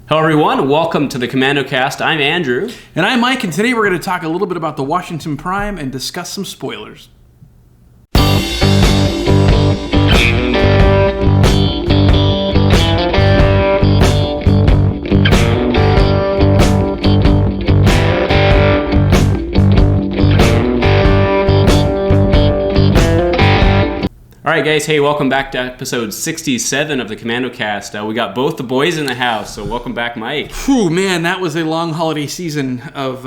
Hello everyone, welcome to the Commando cast. I'm Andrew. And I'm Mike, and today we're going to talk a little bit about the Washington Prime and discuss some spoilers. Alright guys, hey, welcome back to episode 67 of the Commando cast. We got both the boys in the house, so welcome back, Mike. Whew, man, that was a long holiday season of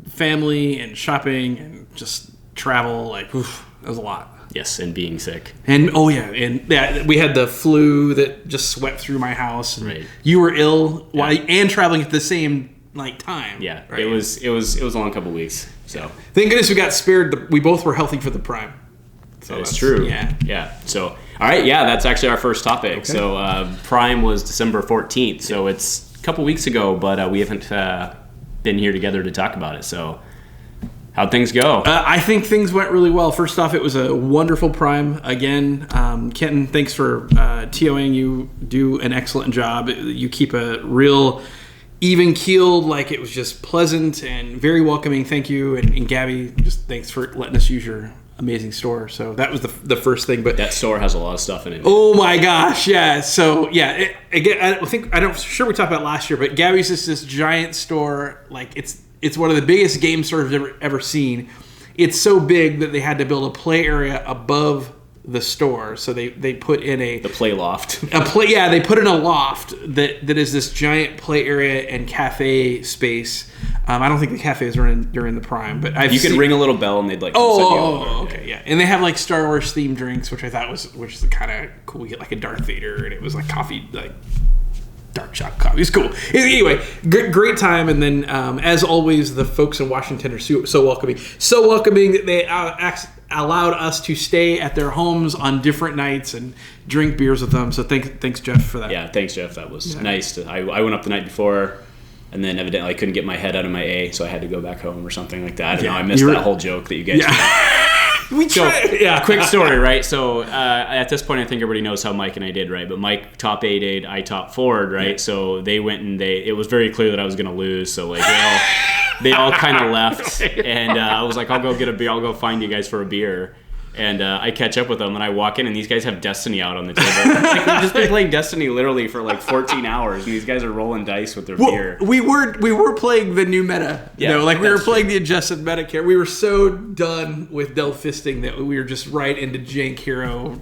family and shopping and just travel. That was a lot. Yes, and being sick. And we had the flu that just swept through my house. And right. You were ill and traveling at the same time. Yeah, right? it was a long couple weeks. So thank goodness we got spared. We both were healthy for the Prime. So that's true. Yeah. So, all right. Yeah, that's actually our first topic. Okay. So, Prime was December 14th. So it's a couple weeks ago, but we haven't been here together to talk about it. So, how'd things go? I think things went really well. First off, it was a wonderful Prime. Again, Kenton, thanks for TOing. You do an excellent job. You keep a real even-keeled, it was just pleasant and very welcoming. Thank you. And Gabby, just thanks for letting us use your amazing store. So that was the first thing. But that store has a lot of stuff in it. Oh my gosh, yeah. So yeah, I'm sure we talked about it last year, but Gabby's is this giant store. It's one of the biggest game stores I've ever seen. It's so big that they had to build a play area above the store. So they put in the play loft. They put in a loft that is this giant play area and cafe space. I don't think the cafe is running during the Prime, but you could ring a little bell and they'd okay, yeah. And they have Star Wars themed drinks, which I thought was kind of cool. We get a Darth Vader, and it was coffee, dark chocolate coffee. It's cool. Anyway, great time. And then, as always, the folks in Washington are so welcoming. So welcoming that they allowed us to stay at their homes on different nights and drink beers with them. So thanks, Jeff, for that. Yeah, thanks, Jeff. That was nice. I went up the night before, and then evidently I couldn't get my head out of my A, so I had to go back home or something like that. I don't know. I missed that whole joke that you guys did. Quick story, right? So at this point, I think everybody knows how Mike and I did, right? But Mike top 8'd, I top 4'd, right? Yeah. So they went and it was very clear that I was going to lose. So they all kind of left, and I was like, I'll go get a beer. I'll go find you guys for a beer. And I catch up with them, and I walk in, and these guys have Destiny out on the table. We've just been playing Destiny literally for 14 hours, and these guys are rolling dice with their beer. We were playing the new meta. We were playing the adjusted meta care. We were so done with Del Fisting that we were just right into Jank Hero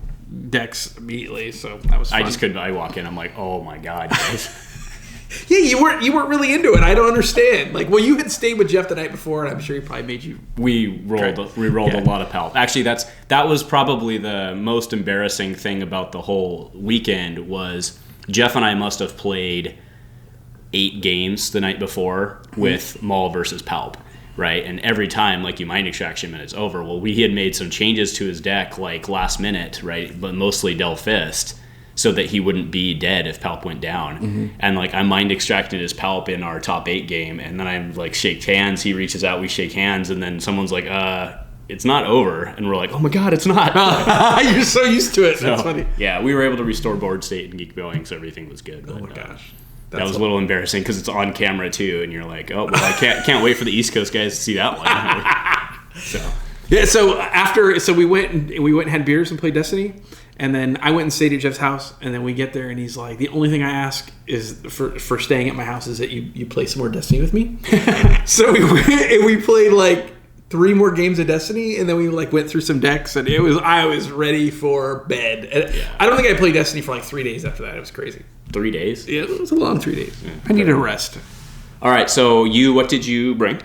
decks immediately. So that was fun. I just couldn't. I walk in, I'm like, oh my god, guys. Yeah, you weren't really into it. I don't understand. You had stayed with Jeff the night before, and I'm sure he probably made you. We rolled a lot of palp. Actually, that was probably the most embarrassing thing about the whole weekend was Jeff and I must have played 8 games the night before with Maul versus Palp, right? And every time, you mind extraction minutes over. Well, we had made some changes to his deck last minute, right? But mostly Del Fist, so that he wouldn't be dead if Palp went down. Mm-hmm. And I mind extracted his Palp in our top 8 game, and then I'm shake hands, he reaches out, we shake hands, and then someone's like, it's not over, and we're like, oh my god, it's not. You're so used to it. So, that's funny. Yeah, we were able to restore board state and keep going, so everything was good. Oh my gosh. That was a little embarrassing because it's on camera too, and you're like, oh, well, I can't wait for the East Coast guys to see that one. So we went and had beers and played Destiny. And then I went and stayed at Jeff's house, and then we get there, and he's like, the only thing I ask is for staying at my house is that you play some more Destiny with me. So we went and we played 3 more games of Destiny, and then we went through some decks, and I was ready for bed. And I don't think I played Destiny for 3 days after that. It was crazy. 3 days? Yeah, it was a long 3 days. Yeah, I needed a rest. All right, so what did you bring?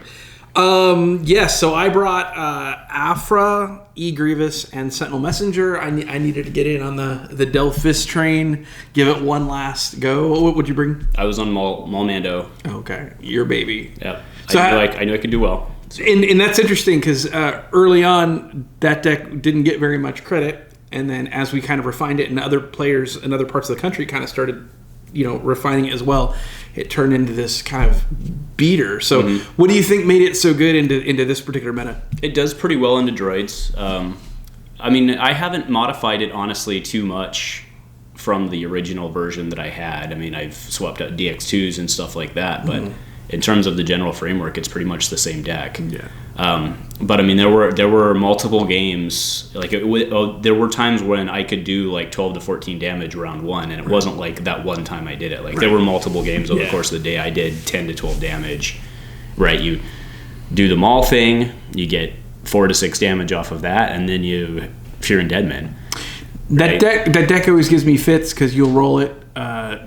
So I brought Afra, E. Grievous, and Sentinel Messenger. I needed to get in on the Del Fist train, give it one last go. What would you bring? I was on Mando. Okay, your baby. Yeah, so I knew I could do well. So. And that's interesting because early on, that deck didn't get very much credit, and then as we kind of refined it, and other players in other parts of the country kind of started, refining it as well, it turned into this kind of beater. So what do you think made it so good into this particular meta? It does pretty well into droids. I haven't modified it honestly too much from the original version that I had. I mean, I've swapped out DX2s and stuff like that, but in terms of the general framework, it's pretty much the same deck. Yeah. But I mean, there were multiple games. Like there were times when I could do like 12 to 14 damage round one, and it wasn't like that one time I did it. Like there were multiple games over the course of the day I did 10 to 12 damage. Right, you do the maul thing, you get 4 to 6 damage off of that, and then you Fear and Deadman. Right? That deck always gives me fits because you'll roll it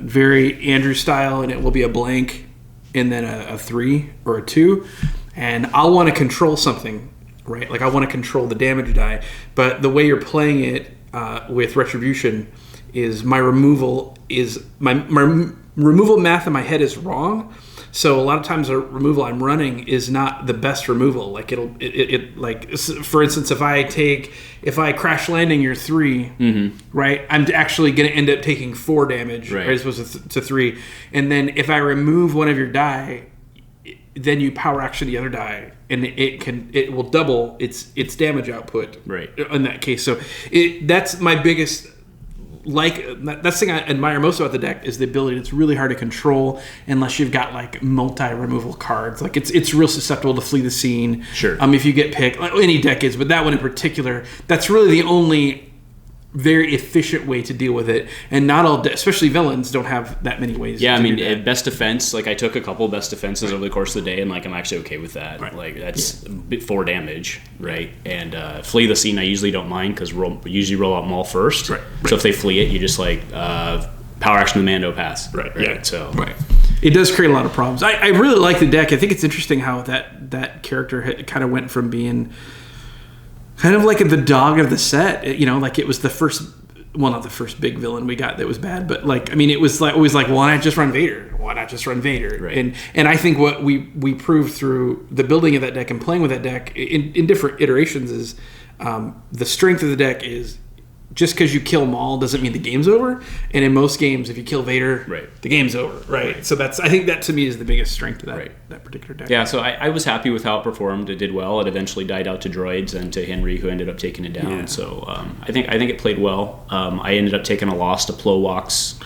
very Andrew style, and it will be a blank and then a 3 or a 2, and I'll want to control something, right? Like I want to control the damage die, but the way you're playing it with Retribution is my removal math in my head is wrong. So a lot of times the removal I'm running is not the best removal. Like it like for instance, if I crash landing your 3, right, I'm actually going to end up taking 4 damage, right, as opposed to 3. And then if I remove one of your die, then you power action the other die, and it will double its damage output, right, in that case. So that's my biggest. That's the thing I admire most about the deck is the ability. It's really hard to control unless you've got like multi-removal cards. Like it's real susceptible to flee the scene. Sure. If you get picked, like any deck is, but that one in particular, that's really the only very efficient way to deal with it. And not all, especially villains, don't have that many ways. Yeah, I mean, best defense. Like I took a couple best defenses over the course of the day, and like I'm actually okay with that. Right. Like that's 4 damage, right? And flee the scene, I usually don't mind because usually roll out Maul first. Right. So if they flee it, you just like power action Commando pass. Right. Yeah. So. Right. It does create a lot of problems. I really like the deck. I think it's interesting how that character kind of went from being kind of like the dog of the set, like it was the first, well, not the first big villain we got that was bad, but like, I mean, it was like always like, why not just run Vader? Why not just run Vader? Right. And I think what we proved through the building of that deck and playing with that deck in different iterations is the strength of the deck is just because you kill Maul doesn't mean the game's over. And in most games, if you kill Vader, the game's over. Right. So I think that to me is the biggest strength of that particular deck. Yeah. So I was happy with how it performed. It did well. It eventually died out to droids and to Henry, who ended up taking it down. Yeah. So I think it played well. I ended up taking a loss to Plowox,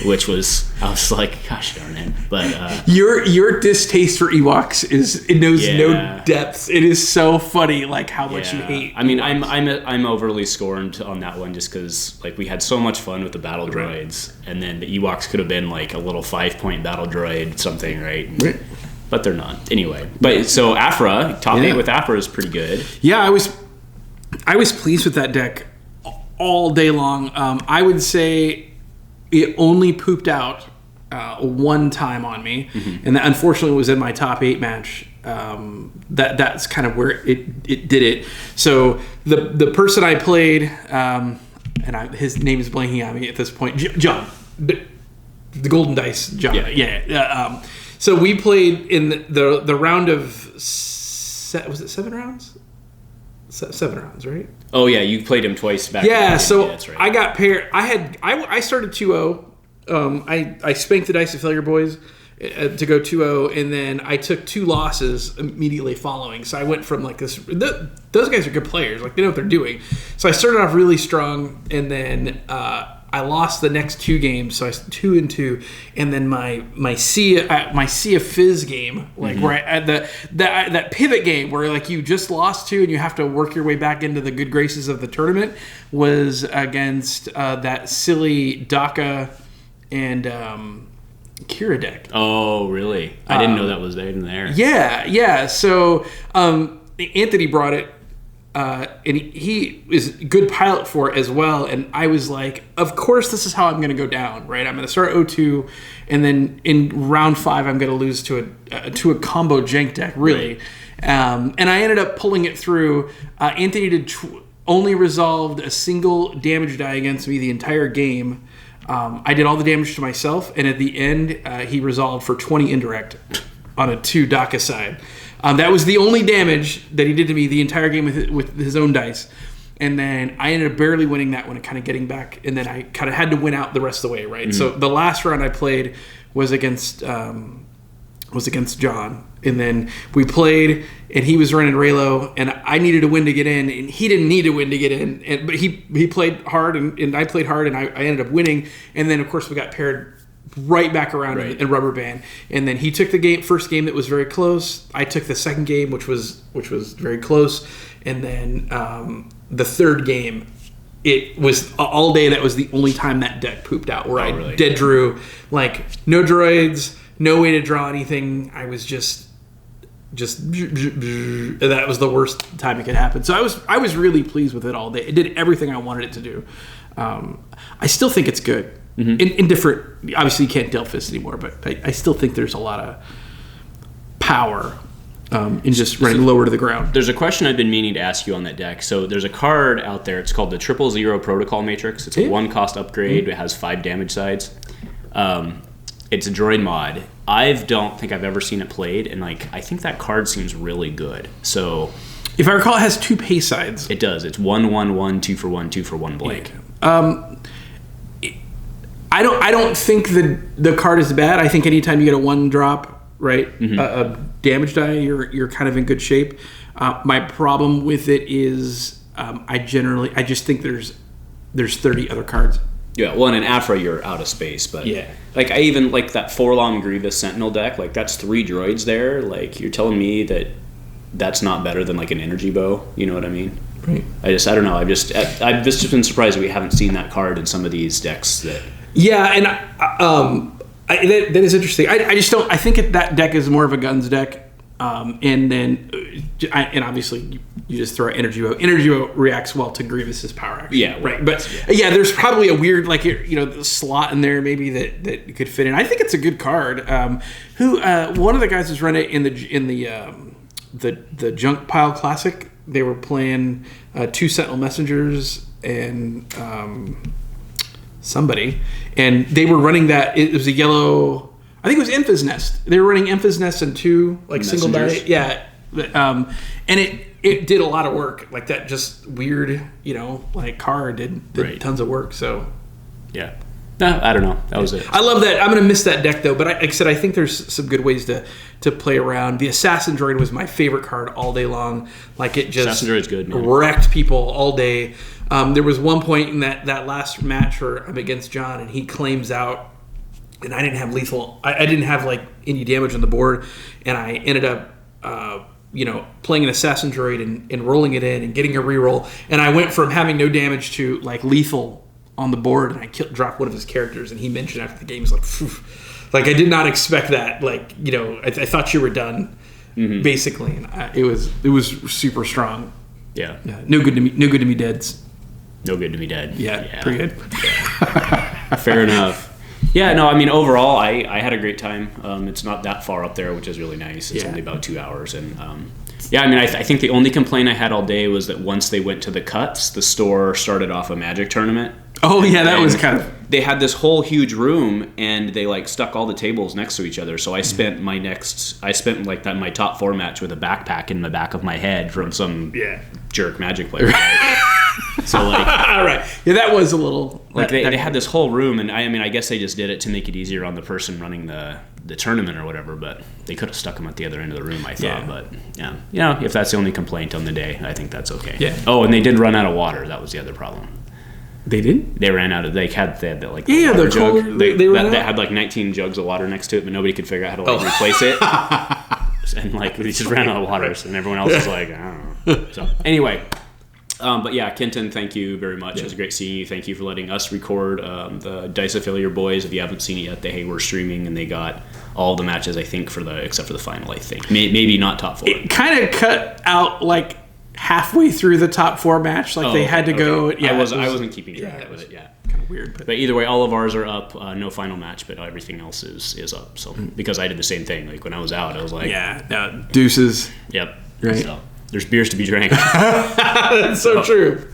which was, I was like, gosh darn it. But your distaste for Ewoks knows no depths. It is so funny, like how much you hate. I mean, I'm overly scorned on that one just because like we had so much fun with the battle droids, and then the Ewoks could have been like a little 5-point battle droid something, right? But they're not anyway. But so Aphra, top 8 with Aphra is pretty good. Yeah, I was pleased with that deck all day long. I would say it only pooped out one time on me, and that unfortunately was in my top 8 match. That's kind of where it did it. So the person I played, and his name is blanking on me at this point, John, the Golden Dice, John. Yeah. So we played in the round of was it 7 rounds? 7 rounds, right? Oh yeah, you played him twice back. Yeah, so yeah, that's right. I got paired. I started 2-0. I spanked the Dice of Failure boys to go 2-0, and then I took 2 losses immediately following. So I went from like this. Those guys are good players, like they know what they're doing. So I started off really strong, and then I lost the next 2 games. So I was 2-2, and then my Sea of Fizz game, like where that pivot game where like you just lost 2 and you have to work your way back into the good graces of the tournament, was against that silly Daka and Kira deck. Oh, really? I didn't know that was even there. Yeah. So Anthony brought it, and he is a good pilot for it as well. And I was like, of course, this is how I'm going to go down, right? I'm going to start 0-2, and then in round 5, I'm going to lose to a combo jank deck, really. Right. And I ended up pulling it through. Anthony only resolved a single damage die against me the entire game. I did all the damage to myself, and at the end, he resolved for 20 indirect on a 2 Daka side. That was the only damage that he did to me the entire game with his own dice. And then I ended up barely winning that one and kind of getting back, and then I kind of had to win out the rest of the way, right? So the last round I played was against was against John, and then we played, and he was running Raylo, and I needed a win to get in, and he didn't need a win to get in, but he played hard, and I played hard, and I ended up winning, and then of course we got paired right back around in rubber band, and then he took the first game that was very close. I took the second game, which was very close, and then the third game. It was all day. That was the only time that deck pooped out, where I dead drew, like no droids, no way to draw anything. I was just that was the worst time it could happen. So I was really pleased with it all day. It did everything I wanted it to do. I still think it's good. In different, obviously you can't Delphis anymore, but I still think there's a lot of power in just running lower to the ground. There's a question I've been meaning to ask you on that deck. So there's a card out there. It's called the 000 Protocol Matrix. It's a 1-cost upgrade. It has 5 damage sides. It's a droid mod. I don't think I've ever seen it played, and I think that card seems really good. So, if I recall, it has 2 pay sides. It does. It's 1/1/1, 2 for 1, 2 for 1 blank. I don't think the card is bad. I think anytime you get a 1-drop, right, a damage die, you're kind of in good shape. My problem with it is I just think there's 30 other cards. Yeah, well, in Afra, you're out of space, but I even like that Forlom Grievous Sentinel deck. That's 3 droids there. You're telling me that's not better than an energy bow. You know what I mean? Right. I don't know. I've just been surprised that we haven't seen that card in some of these decks. Yeah, and that is interesting. I just don't. I think that deck is more of a guns deck. And then, and obviously, you just throw Energy Bow. Energy Bow reacts well to Grievous's power action. Yeah, right. But there's probably a weird, slot in there maybe that could fit in. I think it's a good card. One of the guys who's run it in the Junk Pile Classic. They were playing 2 Sentinel Messengers and somebody, and they were running that. It was a yellow. I think it was Emphas Nest. They were running Emphas Nest and 2 single die. Yeah. And it did a lot of work. That just weird, card did tons of work. So yeah. No, I don't know. That was it. I love that. I'm going to miss that deck though, but like I said, I think there's some good ways to play around. The Assassin Droid was my favorite card all day long. It just Assassin Droid's good, man. Wrecked people all day. There was one point in that last match where I'm against John and he claims out. And I didn't have lethal. I didn't have any damage on the board, and I ended up, playing an assassin droid and rolling it in and getting a reroll. And I went from having no damage to lethal on the board, and I dropped one of his characters. And he mentioned after the game, he's like, phew. I did not expect that. I thought you were done, basically. And it was super strong. Yeah. No good to me. No good to me, deads. No good to me, dead. Yeah. Pretty good. Fair enough. Yeah, no, I mean, overall, I had a great time. It's not that far up there, which is really nice. It's only about 2 hours. And, I think the only complaint I had all day was that once they went to the cuts, the store started off a Magic tournament. Oh, yeah, that was kind of... They had this whole huge room, and they, stuck all the tables next to each other. So I spent my top 4 match with a backpack in the back of my head from some jerk Magic player. So all right, yeah, that was a little they had this whole room, and I guess they just did it to make it easier on the person running the tournament or whatever. But they could have stuck them at the other end of the room, I thought. But if that's the only complaint on the day, I think that's okay. Yeah. Oh, and they did run out of water. That was the other problem. They did. They ran out of. They had the water jug. They had 19 jugs of water next to it, but nobody could figure out how to replace it. And they just ran out of water, and everyone else was like, I don't know. So anyway. But yeah, Kenton, thank you very much. Yeah. It was great seeing you. Thank you for letting us record the Dice Affiliate Boys. If you haven't seen it yet, they were streaming and they got all the matches, I think, except for the final, I think. Maybe not top 4. It kind of cut out halfway through the top 4 match. They had to go. Yeah, I wasn't keeping track with it. Yeah. Kind of weird. But either way, all of ours are up. No final match, but everything else is up. So because I did the same thing. When I was out, I was like... Yeah, deuces. Yep. Right. So, there's beers to be drank. That's so true.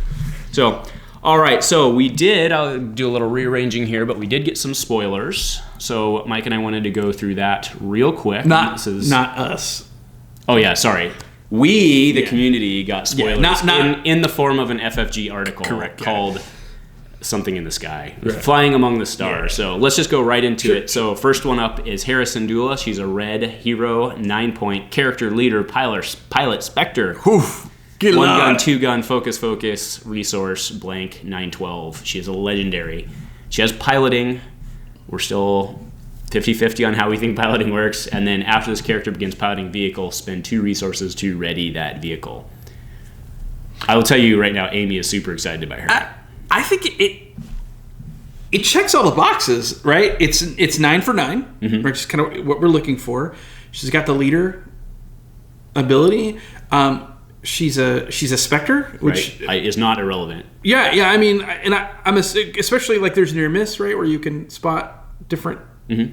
So, all right. So we did. I'll do a little rearranging here, but we did get some spoilers. So Mike and I wanted to go through that real quick. Not us. Oh yeah, sorry. We, the community, got spoilers in the form of an FFG article called something in the sky, flying among the stars. Yeah. So let's just go right into it. So first one up is Hera Syndulla. She's a red hero, 9-point character leader, pilot Spectre. Oof. Good 1 gun, 2 gun, focus, resource, blank, 912. She is a legendary. She has piloting. We're still 50-50 on how we think piloting works. And then after this character begins piloting vehicle, spend 2 resources to ready that vehicle. I will tell you right now, Amy is super excited by her. I think it checks all the boxes, right? It's 9 for 9, which is kind of what we're looking for. She's got the leader ability. She's a Spectre, which is not irrelevant. Yeah. I mean, and I'm especially like there's near miss, right, where you can spot different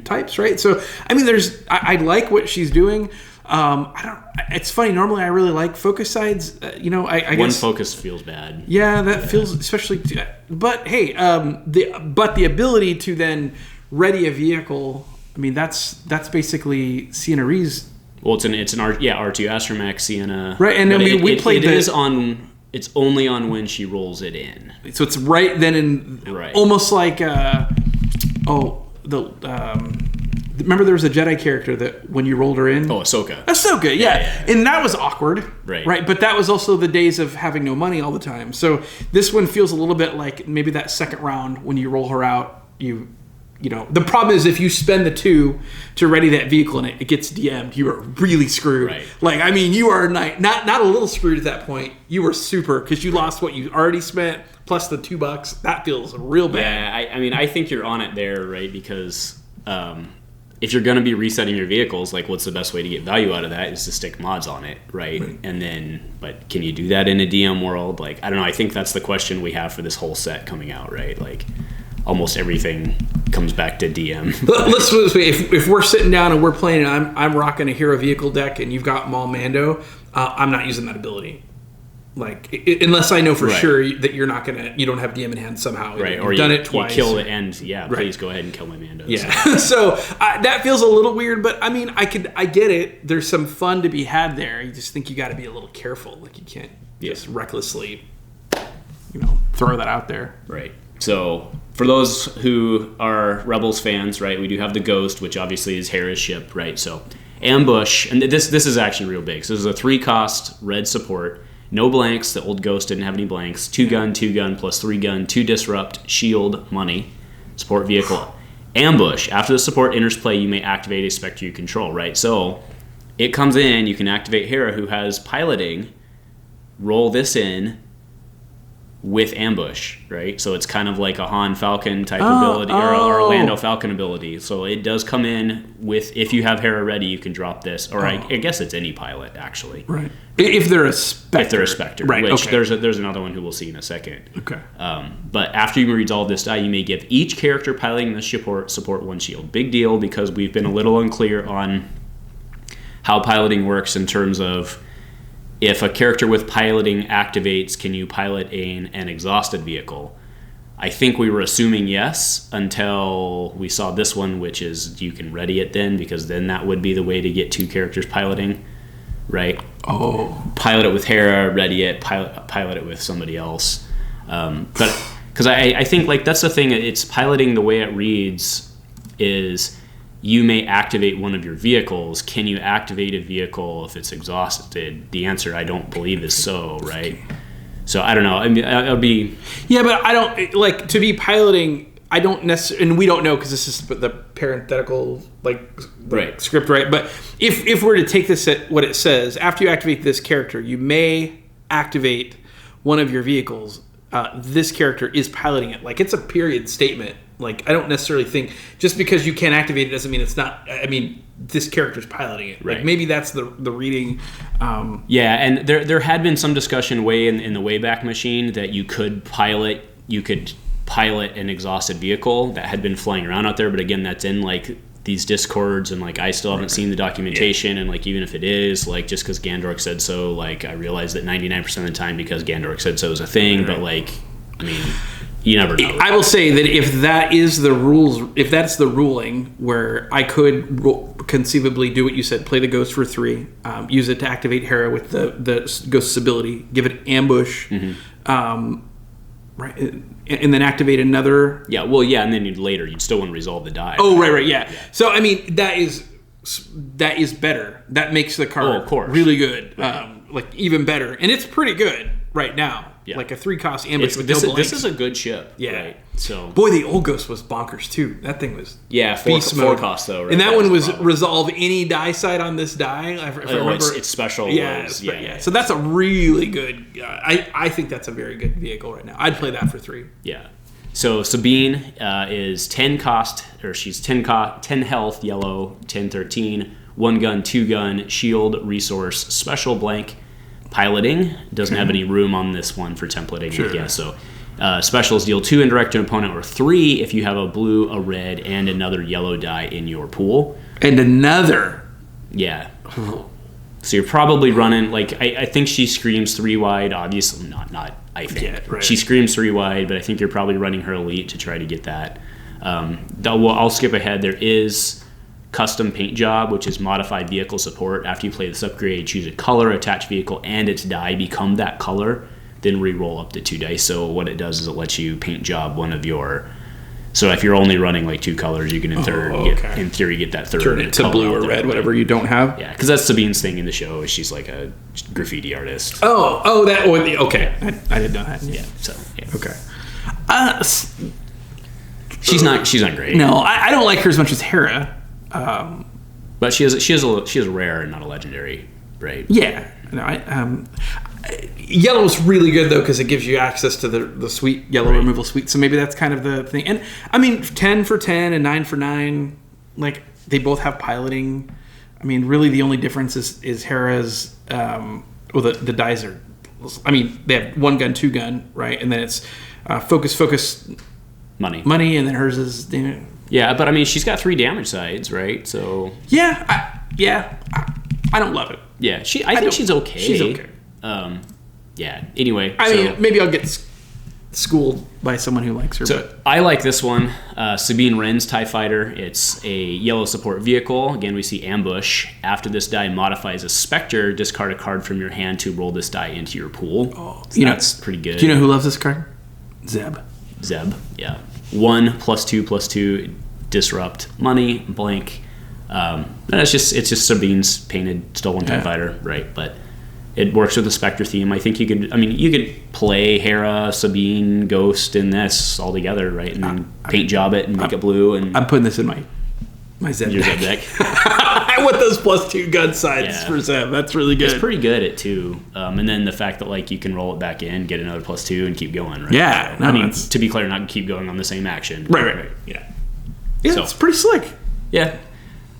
types, right? So I mean, I like what she's doing. It's funny. Normally, I really like focus sides. I guess one focus feels bad. Yeah, that feels especially. But hey, the ability to then ready a vehicle. I mean, that's basically Sienna Ree's. Well, it's an R2 Astromech Sienna. Right, and I mean we played it is on. It's only on when she rolls it in. So it's right then in almost like remember there was a Jedi character that when you rolled her in? Oh, Ahsoka. Ahsoka, yeah. And that was awkward. Right. But that was also the days of having no money all the time. So this one feels a little bit like maybe that second round when you roll her out, the problem is if you spend the 2 to ready that vehicle and it gets DM'd, you are really screwed. Right. Like, I mean, you are not a little screwed at that point. You were super because you lost what you already spent plus the $2. That feels real bad. Yeah, I mean, I think you're on it there, right? Because if you're going to be resetting your vehicles, like what's the best way to get value out of that is to stick mods on it, right? And then, but can you do that in a DM world? Like, I don't know. I think that's the question we have for this whole set coming out, right? Like, almost everything comes back to DM. Let's if we're sitting down and we're playing, and I'm rocking a hero vehicle deck, and you've got Maul Mando, I'm not using that ability. Like, unless I know for sure that you don't have DM in hand somehow. Right, or you've done it twice. You kill it, and please go ahead and kill my Mando. Yeah. So that feels a little weird, but I mean, I get it. There's some fun to be had there. You just think you got to be a little careful. Like, you can't just recklessly, throw that out there. Right. So for those who are Rebels fans, right, we do have the Ghost, which obviously is Hera's ship, right? So ambush, and this is actually real big. So this is a 3-cost red support. No blanks. The old Ghost didn't have any blanks. 2 gun, 2 gun, plus 3 gun, 2 disrupt, shield, money, support vehicle. Ambush. After the support enters play, you may activate a Spectre you control, right? So it comes in, you can activate Hera, who has piloting, roll this in with ambush, right? So it's kind of like a Han Falcon type ability, or a Lando Falcon ability. So it does come in with, if you have Hera ready, you can drop this, or I guess it's any pilot, actually. Right. If they're a Spectre. Right, which there's another one who we'll see in a second. Okay. But after you resolve this die, you may give each character piloting the support 1 shield. Big deal, because we've been a little unclear on how piloting works in terms of if a character with piloting activates, can you pilot an exhausted vehicle? I think we were assuming yes until we saw this one, which is you can ready it then, because then that would be the way to get 2 characters piloting, right? Oh. Pilot it with Hera, ready it, pilot it with somebody else. But because I think like that's the thing, it's piloting the way it reads is you may activate one of your vehicles. Can you activate a vehicle if it's exhausted? The answer, I don't believe, is so, right? So I don't know. I mean, it'll be... Yeah, but I don't... Like, to be piloting, I don't necessarily... And we don't know because this is the parenthetical, script, right? But if we're to take this at what it says, after you activate this character, you may activate one of your vehicles. This character is piloting it. Like, it's a period statement. Like, I don't necessarily think just because you can't activate it doesn't mean it's not. I mean, this character's piloting it. Right. Like, maybe that's the reading. Yeah, and there had been some discussion way in the Wayback Machine that you could pilot an exhausted vehicle that had been flying around out there. But again, that's in like these discords, and like I still haven't seen the documentation. And like even if it is, like just because Gandork said so, like I realize that 99% of the time because Gandork said so is a thing. But like, I mean. You never know. I will say that if that is the rules, if that's the ruling where I could conceivably do what you said, play the Ghost for 3, use it to activate Hera with the Ghost's ability, give it ambush, right, and then activate another. Yeah, well, yeah, and then you'd still want to resolve the die. Oh, right, yeah. So I mean, that is better. That makes the card of course. really good, like even better, and it's pretty good right now. Yeah. Like a 3-cost ambush with this, double this links. is a good ship. Yeah. Right? So boy, the old Ghost was bonkers too. That thing was 4 costs though. Right? And that That's one was the problem. resolve any die side on this die. If I remember, it's special. Yeah, So that's a really good. I think that's a very good vehicle right now. I'd play that for 3. Yeah. So Sabine is 10 cost, or she's 10 health, yellow, 1013, 1 gun, 2 gun, shield, resource, special blank, piloting. Doesn't have any room on this one for templating, I guess. So specials deal 2 indirect to an opponent, or 3 if you have a blue, a red, and another yellow die in your pool. And another. Yeah. So you're probably running, like, I think she screams 3 wide, obviously not I think. Yeah, right. She screams 3 wide, but I think you're probably running her elite to try to get that. I'll skip ahead. There is custom paint job, which is modified vehicle support. After you play this upgrade, choose a color, attach vehicle, and its die become that color, then re-roll up to 2 dice. So what it does is it lets you paint job one of your... So if you're only running like 2 colors, you can in theory get that third. Turn it to blue or red, whatever you don't have. Yeah, because that's Sabine's thing in the show. Is she's like a graffiti artist. Okay. I didn't know that. Yeah. So yeah. Okay. She's not great. No, I don't like her as much as Hera. But she has a rare and not a legendary, right? Yeah. No, yellow's really good though because it gives you access to the sweet yellow removal suite. So maybe that's kind of the thing. And I mean, 10 for 10 and 9 for 9, like they both have piloting. I mean, really the only difference is Hera's. The dies are. I mean, they have 1 gun, 2 gun, right? And then it's focus, money, and then hers is. Yeah, but I mean, she's got 3 damage sides, right? So I don't love it. Yeah, I think she's okay. She's okay. Yeah. Anyway, I mean, maybe I'll get schooled by someone who likes her. So but I like this one, Sabine Wren's TIE Fighter. It's a yellow support vehicle. Again, we see ambush. After this die modifies a Spectre, discard a card from your hand to roll this die into your pool. Oh, so that's pretty good. Do you know who loves this card? Zeb, yeah. 1 +2/+2, disrupt, money, blank. It's just Sabine's painted stolen TIE Fighter, right? But it works with the Spectre theme. I think you could play Hera, Sabine, Ghost in this all together, right? And then paint job it and make it blue. And I'm putting this in my Zeb your deck. Zeb deck. I want those +2 gun sides for Zeb. That's really good. It's pretty good at 2. And then the fact that like you can roll it back in, get another +2, and keep going, right? Yeah. So, to be clear, not keep going on the same action. Right. Yeah. Yeah, so, it's pretty slick. Yeah.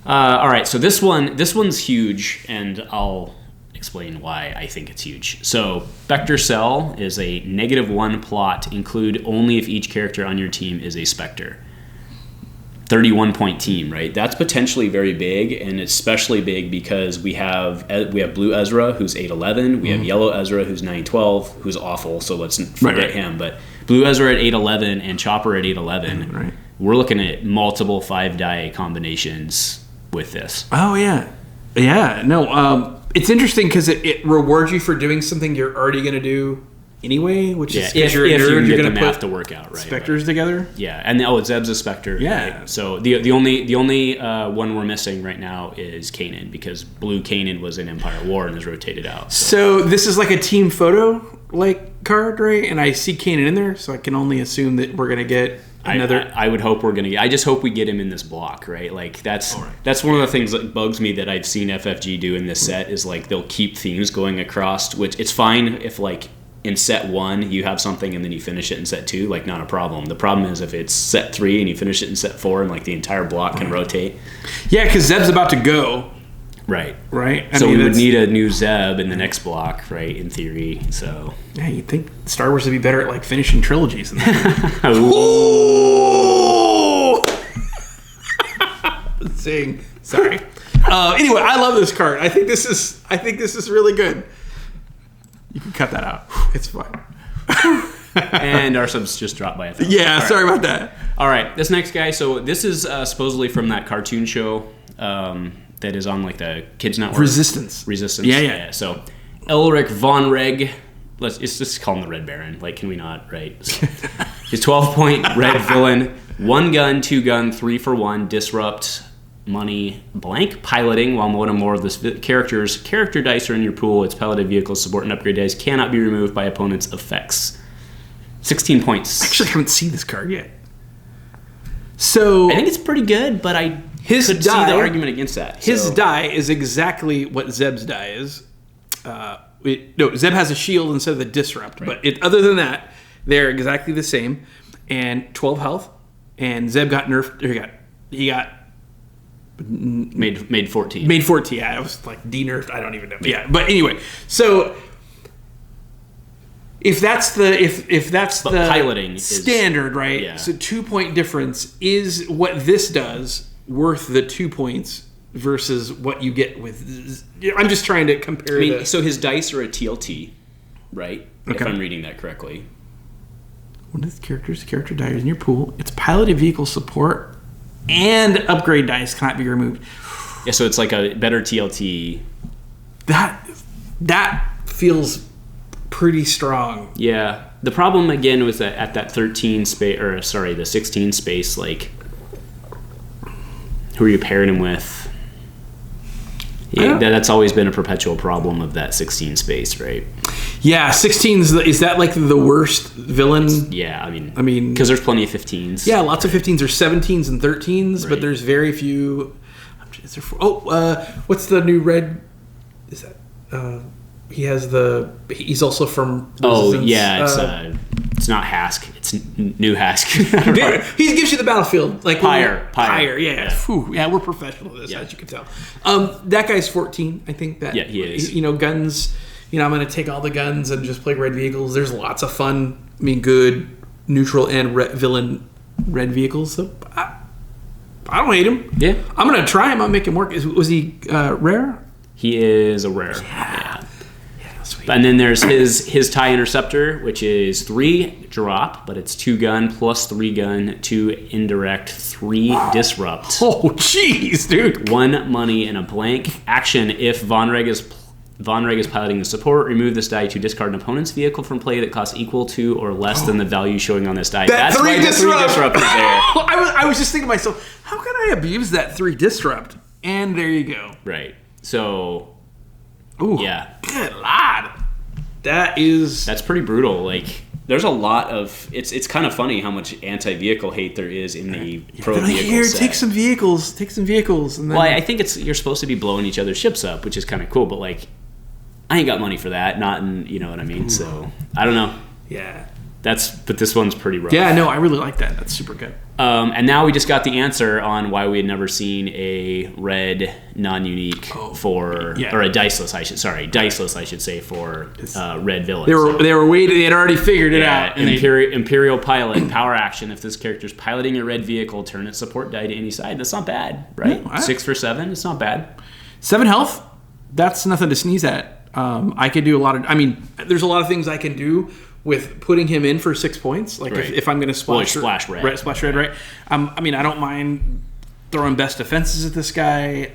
All right, so this one's huge, and I'll explain why I think it's huge. So Spectre Cell is a -1 plot, include only if each character on your team is a Spectre. 31-point team, right? That's potentially very big, and it's especially big because we have Blue Ezra, who's 811. We have Yellow Ezra, who's 912, who's awful, so let's forget him. But Blue Ezra at 811 and Chopper at 811. Right. We're looking at multiple 5-die combinations with this. Oh, yeah. Yeah, no, it's interesting because it rewards you for doing something you're already going to do anyway, which is if you're a nerd, you can you're get going the to math put to work out, right? Spectres together. Yeah, and Zeb's a Spectre. Yeah. Right? So the only one we're missing right now is Kanan, because Blue Kanan was in Empire War and is rotated out. So this is like a team photo card, right? And I see Kanan in there, so I can only assume that we're going to get another. I would hope we're gonna. I just hope we get him in this block, right? Like that's one of the things that bugs me that I've seen FFG do in this set is like they'll keep themes going across, which it's fine if like in set 1 you have something and then you finish it in set 2, like not a problem. The problem is if it's set 3 and you finish it in set 4 and like the entire block can rotate. Yeah, because Zeb's about to go. Right. So we would need a new Zeb in the next block, right? In theory, so. Yeah, you'd think Star Wars would be better at like finishing trilogies. Zing. Sorry. Anyway, I love this card. I think this is really good. You can cut that out. It's fine. And our subs just dropped by 1,000. Yeah, sorry about that. All right, this next guy. So this is supposedly from that cartoon show that is on like the Kids Network. Resistance. Yeah. So Elric von Reg It's just call him the Red Baron. Like, can we not? Right. So, his 12-point red villain: 1 gun, 2 gun, 3 for 1, disrupt, money, blank, piloting. While one or more of this character's character dice are in your pool, its piloted vehicles, support, and upgrade dice cannot be removed by opponent's effects. 16 points. I actually haven't seen this card yet. So I think it's pretty good, but I could see the argument against that. His die is exactly what Zeb's die is. Zeb has a shield instead of the disrupt, right. But other than that, they're exactly the same. And 12 health, and Zeb got nerfed. He got made 14. Made 14. Yeah, it was like de-nerfed. I don't even know. Yeah, but anyway, so if that's the piloting standard, right? Yeah. So 2-point difference is what this does worth the 2 points versus what you get with. I'm just trying to compare. So his dice are a TLT, right? Okay. If I'm reading that correctly. One of the character die is in your pool. Its piloted vehicle support and upgrade dice cannot be removed. Yeah, so it's like a better TLT. That feels pretty strong. Yeah. The problem again was that at that 13 space, the 16 space, like, who are you pairing him with? Yeah, that's always been a perpetual problem of that 16 space, right? Yeah, 16 is that like the worst villain? I mean, because there's plenty of 15s. Yeah, lots of 15s. There's 17s and 13s, but there's very few. Is there what's the new red? Is that? He has he's also from. It's not Hask. It's new Hask. He gives you the battlefield like Pyre. Yeah. Whew, yeah, we're professional at this, as you can tell. That guy's 14. I think that. Yeah, he is. Guns. I'm going to take all the guns and just play red vehicles. There's lots of fun. Good, neutral, and villain red vehicles. So I don't hate him. Yeah, I'm going to try him. I'll make him work. Was he rare? He is a rare. Yeah. Sweet. And then there's his TIE Interceptor, which is 3 drop, but it's 2 gun plus 3 gun, 2 indirect, 3 disrupt. Oh, jeez, dude. 1 money and a blank. Action: if Von Reg is piloting the support, remove this die to discard an opponent's vehicle from play that costs equal to or less than the value showing on this die. That's why the 3 disrupt is there. I was just thinking to myself, how can I abuse that 3 disrupt? And there you go. Right. So. Ooh, yeah. Good lord. That's pretty brutal. Like, there's a lot of it's kind of funny how much anti-vehicle hate there is in the pro vehicle set. Take some vehicles, and then I think you're supposed to be blowing each other's ships up, which is kind of cool, but like, I ain't got money for that. Not in, you know what I mean? Ooh. So I don't know. Yeah. But this one's pretty rough. Yeah, no, I really like that. That's super good. And now we just got the answer on why we had never seen a red non-unique or a diceless, I should say, for red villains. They were waiting. They had already figured it out. And Imperial Pilot, power action. If this character's piloting a red vehicle, turn its support die to any side. That's not bad, right? Yeah, 6 for 7. It's not bad. 7 health. That's nothing to sneeze at. I could do a lot of. There's a lot of things I can do with putting him in for 6 points. Like if I'm going to splash red. Splash red, right? I don't mind throwing best defenses at this guy.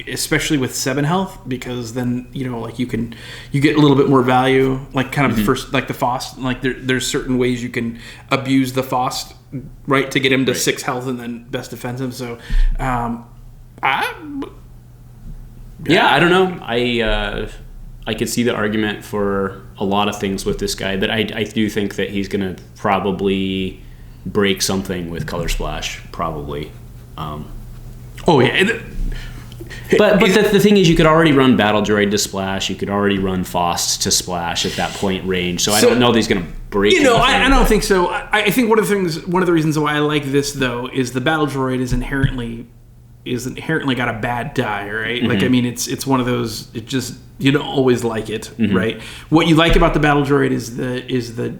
Especially with 7 health, because then you get a little bit more value. Like kind of first, like the Faust. Like there's certain ways you can abuse the Faust, right, to get him to 6 health and then best defensive. So, I don't know. I could see the argument for a lot of things with this guy, but I do think that he's going to probably break something with Color Splash, probably. Oh yeah. But the thing is, you could already run Battle Droid to splash. You could already run Faust to splash at that point range. So I don't know that he's going to break. I don't think so. I think one of the reasons why I like this though is the Battle Droid is inherently got a bad die, right? Mm-hmm. It's one of those. It just you don't always like it, mm-hmm. right? What you like about the Battle Droid is the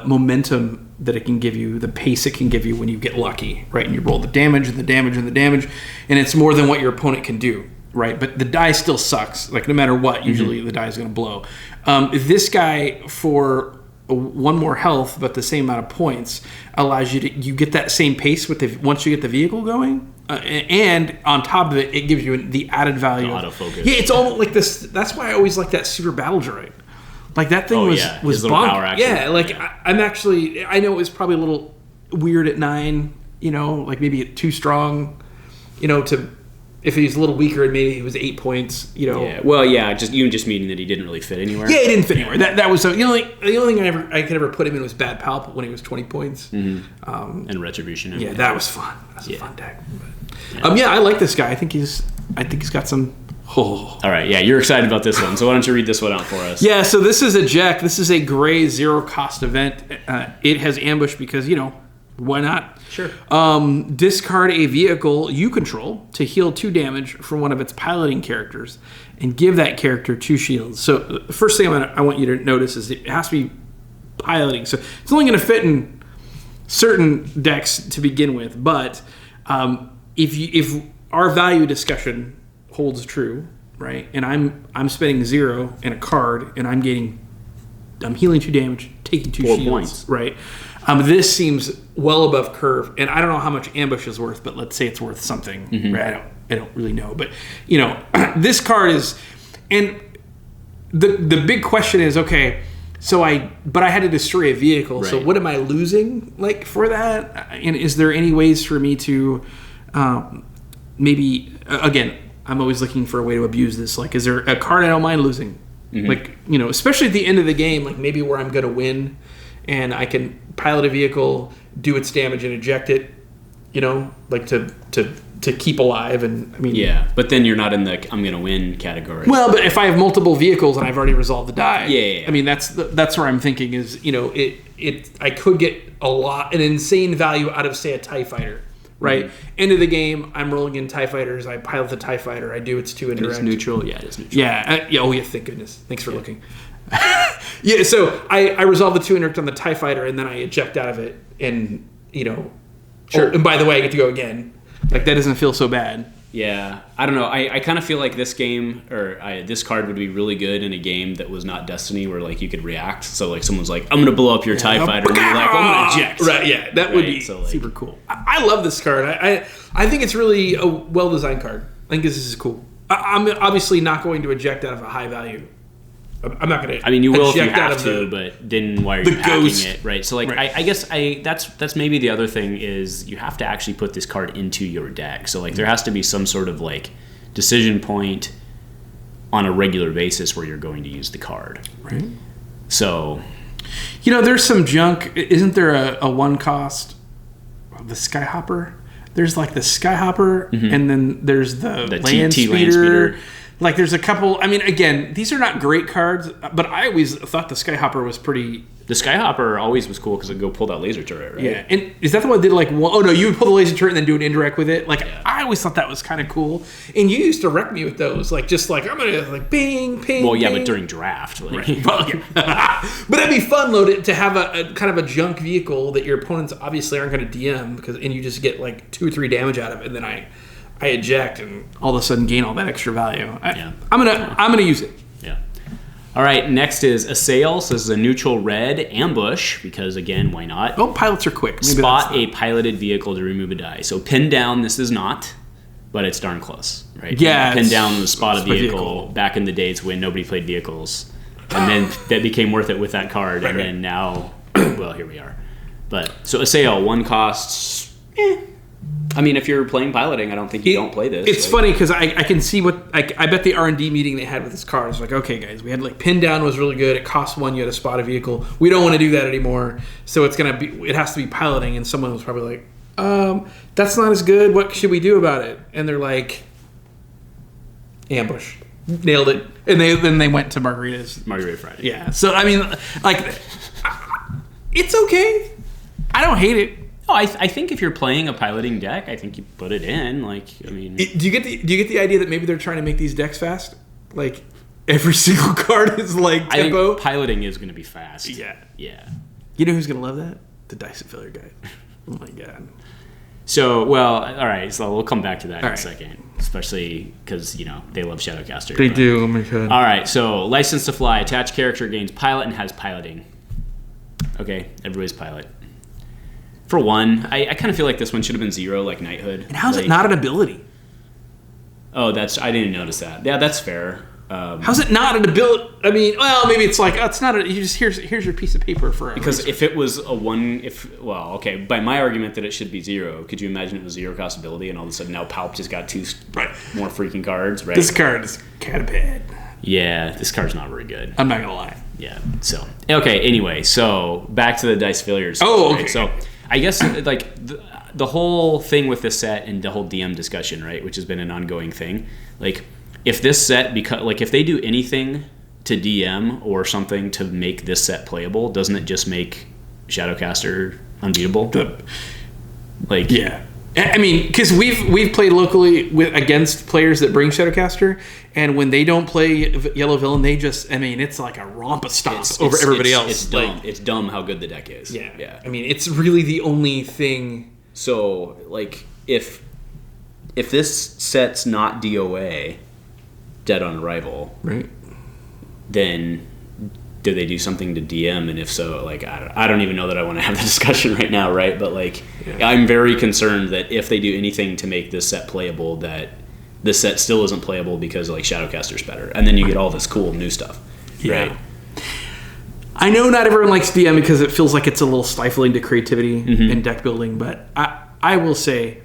momentum that it can give you, the pace it can give you when you get lucky, right? And you roll the damage and the damage and the damage, and it's more than what your opponent can do, right? But the die still sucks. Like no matter what, usually mm-hmm. the die is going to blow. This guy for 1 more health, but the same amount of points allows you get that same pace once you get the vehicle going. And on top of it, it gives you the added value. The autofocus. Yeah, it's almost like this. That's why I always like that Super Battle Droid. Like that thing was his little bunk. power action. Yeah, like I know it was probably a little weird at 9. You know, like maybe too strong. You know, if he's a little weaker and maybe he was 8 points. You know. Yeah. Well, yeah. Just meaning that he didn't really fit anywhere. Yeah, he didn't fit anywhere. That was the only thing I could ever put him in was Bad Palp when he was 20 points. Mm-hmm. And Retribution. Yeah, that was fun. That was a fun deck. But, I like this guy. I think he's got some. Oh. All right, yeah, you're excited about this one, so why don't you read this one out for us? Yeah, so this is a Jack. This is a gray 0-cost event. It has ambush because, why not? Sure. Discard a vehicle you control to heal 2 damage from one of its piloting characters and give that character 2 shields. So the first thing I want you to notice is it has to be piloting. So it's only going to fit in certain decks to begin with, but if our value discussion holds true, right? And I'm spending 0 and a card, and I'm healing 2 damage, taking 2 shields, points, right? This seems well above curve, and I don't know how much ambush is worth, but let's say it's worth something, right? I don't really know, but this card is, and the big question is, okay, so I had to destroy a vehicle, right. So what am I losing like for that? And is there any ways for me to maybe again? I'm always looking for a way to abuse this. Like, is there a card I don't mind losing? Like, especially at the end of the game, like maybe where I'm going to win and I can pilot a vehicle, do its damage and eject it, like to keep alive. And I mean, yeah, but then you're not in the I'm going to win category. Well, but if I have multiple vehicles and I've already resolved the die, yeah. I mean, that's where I'm thinking is, I could get an insane value out of, say, a TIE fighter. Right, end of the game, I'm rolling in TIE fighters. I pilot the TIE fighter. I do its 2 indirect. It's neutral. Yeah, it is neutral. Yeah. Oh, yeah. Thank goodness. Thanks for looking. Yeah. So I resolve the 2 indirect on the TIE fighter, and then I eject out of it, and Sure. Oh, and by the way, I get to go again. Like that doesn't feel so bad. Yeah, I don't know. I kind of feel like this game this card would be really good in a game that was not Destiny, where like you could react. So like someone's like, "I'm gonna blow up your TIE fighter," and you're like, "I'm gonna eject." Right? Yeah, that would be super cool. I love this card. I think it's really a well designed card. I think this is cool. I'm obviously not going to eject out of a high value. I'm not going to. I mean, you will if you have to, but then why are you packing it, right? So, like, right. I guess that's maybe the other thing is you have to actually put this card into your deck. So, like, there has to be some sort of like decision point on a regular basis where you're going to use the card, right? So, there's some junk. Isn't there a 1-cost the Skyhopper? There's like the Skyhopper, and then there's the land speeder. Like, there's a couple. I mean, again, these are not great cards, but I always thought the Skyhopper was pretty. The Skyhopper always was cool because it'd go pull that laser turret, right? Yeah, and is that the one that did like? Oh no, you would pull the laser turret and then do an indirect with it. Like, I always thought that was kind of cool. And you used to wreck me with those, like just like I'm gonna like bing, ping. Well, yeah, ping. but during draft, like. Right. Well, yeah. But it'd be fun, loaded to have a kind of a junk vehicle that your opponents obviously aren't going to DM and you just get like 2 or 3 damage out of it, and then I eject and all of a sudden gain all that extra value. I'm gonna use it. Yeah. All right. Next is Assail. So this is a neutral red ambush because again, why not? Oh, pilots are quick. Maybe spot a piloted vehicle to remove a die. So pin down. This is not, but it's darn close, right? Yeah. Pin down the spot a vehicle back in the days when nobody played vehicles, and then that became worth it with that card, and then now, well, here we are. But so Assail 1 costs. I mean, if you're playing piloting, I don't think you don't play this. It's funny because I can see what I bet the R&D meeting they had with this card is like, okay, guys, we had like pin down was really good. It cost 1. You had to spot a vehicle. We don't want to do that anymore. So it has to be piloting. And someone was probably like, that's not as good. What should we do about it? And they're like, ambush, nailed it. And then they went to Margarita Friday. Yeah. So I mean, like, it's okay. I don't hate it. Oh, I think if you're playing a piloting deck, I think you put it in. Like, I mean, do you get the idea that maybe they're trying to make these decks fast? Like, every single card is like tempo. I think piloting is going to be fast. Yeah. You know who's going to love that? The Dice Failure guy. Oh my god. So, well, all right. So we'll come back to that in a second, especially because they love Shadowcaster. They do. Oh my god. All right. So, License to Fly. Attached character gains pilot and has piloting. Okay, everybody's pilot. For 1, I kind of feel like this one should have been 0, like Knighthood. And how's it not an ability? Oh, I didn't notice that. Yeah, that's fair. How's it not an ability? I mean, well, maybe it's like, oh, it's not. You just here's your piece of paper for. Because if it was a one, okay, by my argument that it should be 0, could you imagine it was 0 cost ability, and all of a sudden now Palp just got 2 more freaking cards, right? This card is kind of bad. Yeah, this card's not very good. I'm not gonna lie. Yeah. So okay. Anyway, so back to the dice failures. Oh, okay. Right? So I guess like the whole thing with this set and the whole DM discussion, right, which has been an ongoing thing, like. If this set, if they do anything to DM or something to make this set playable, doesn't it just make Shadowcaster unbeatable? Yeah. I mean, because we've played locally against players that bring Shadowcaster, and when they don't play Yellow Villain, they just, I mean, it's like a romp of stomp over everybody else. It's dumb. It's dumb how good the deck is. Yeah. I mean, it's really the only thing. So, like, if this set's not DOA, Dead on Arrival, right? Then do they do something to DM? And if so, like, I don't even know that I want to have the discussion right now, right? But like, I'm very concerned that if they do anything to make this set playable, that this set still isn't playable because like Shadowcaster's better, and then you get all this cool new stuff, right? I know not everyone likes DM because it feels like it's a little stifling to creativity and deck building, but I will say,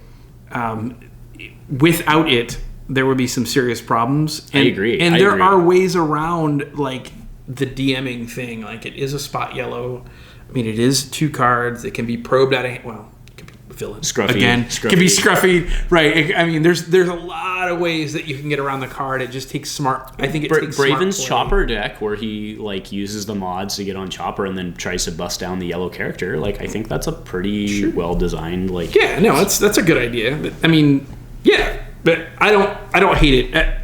without it, there would be some serious problems. And, I agree. And there are ways around like the DMing thing. Like it is a spot yellow. I mean, it is 2 cards. It can be probed out of well, it can be villain. Scruffy. Again, it can be scruffy. Right. I mean, there's a lot of ways that you can get around the card. It just takes smart. I think it takes Braven's smart Chopper deck where he like uses the mods to get on Chopper and then tries to bust down the yellow character. Like I think that's a pretty well designed like. Yeah. No, that's a good idea. But, I mean, yeah. But I don't hate it.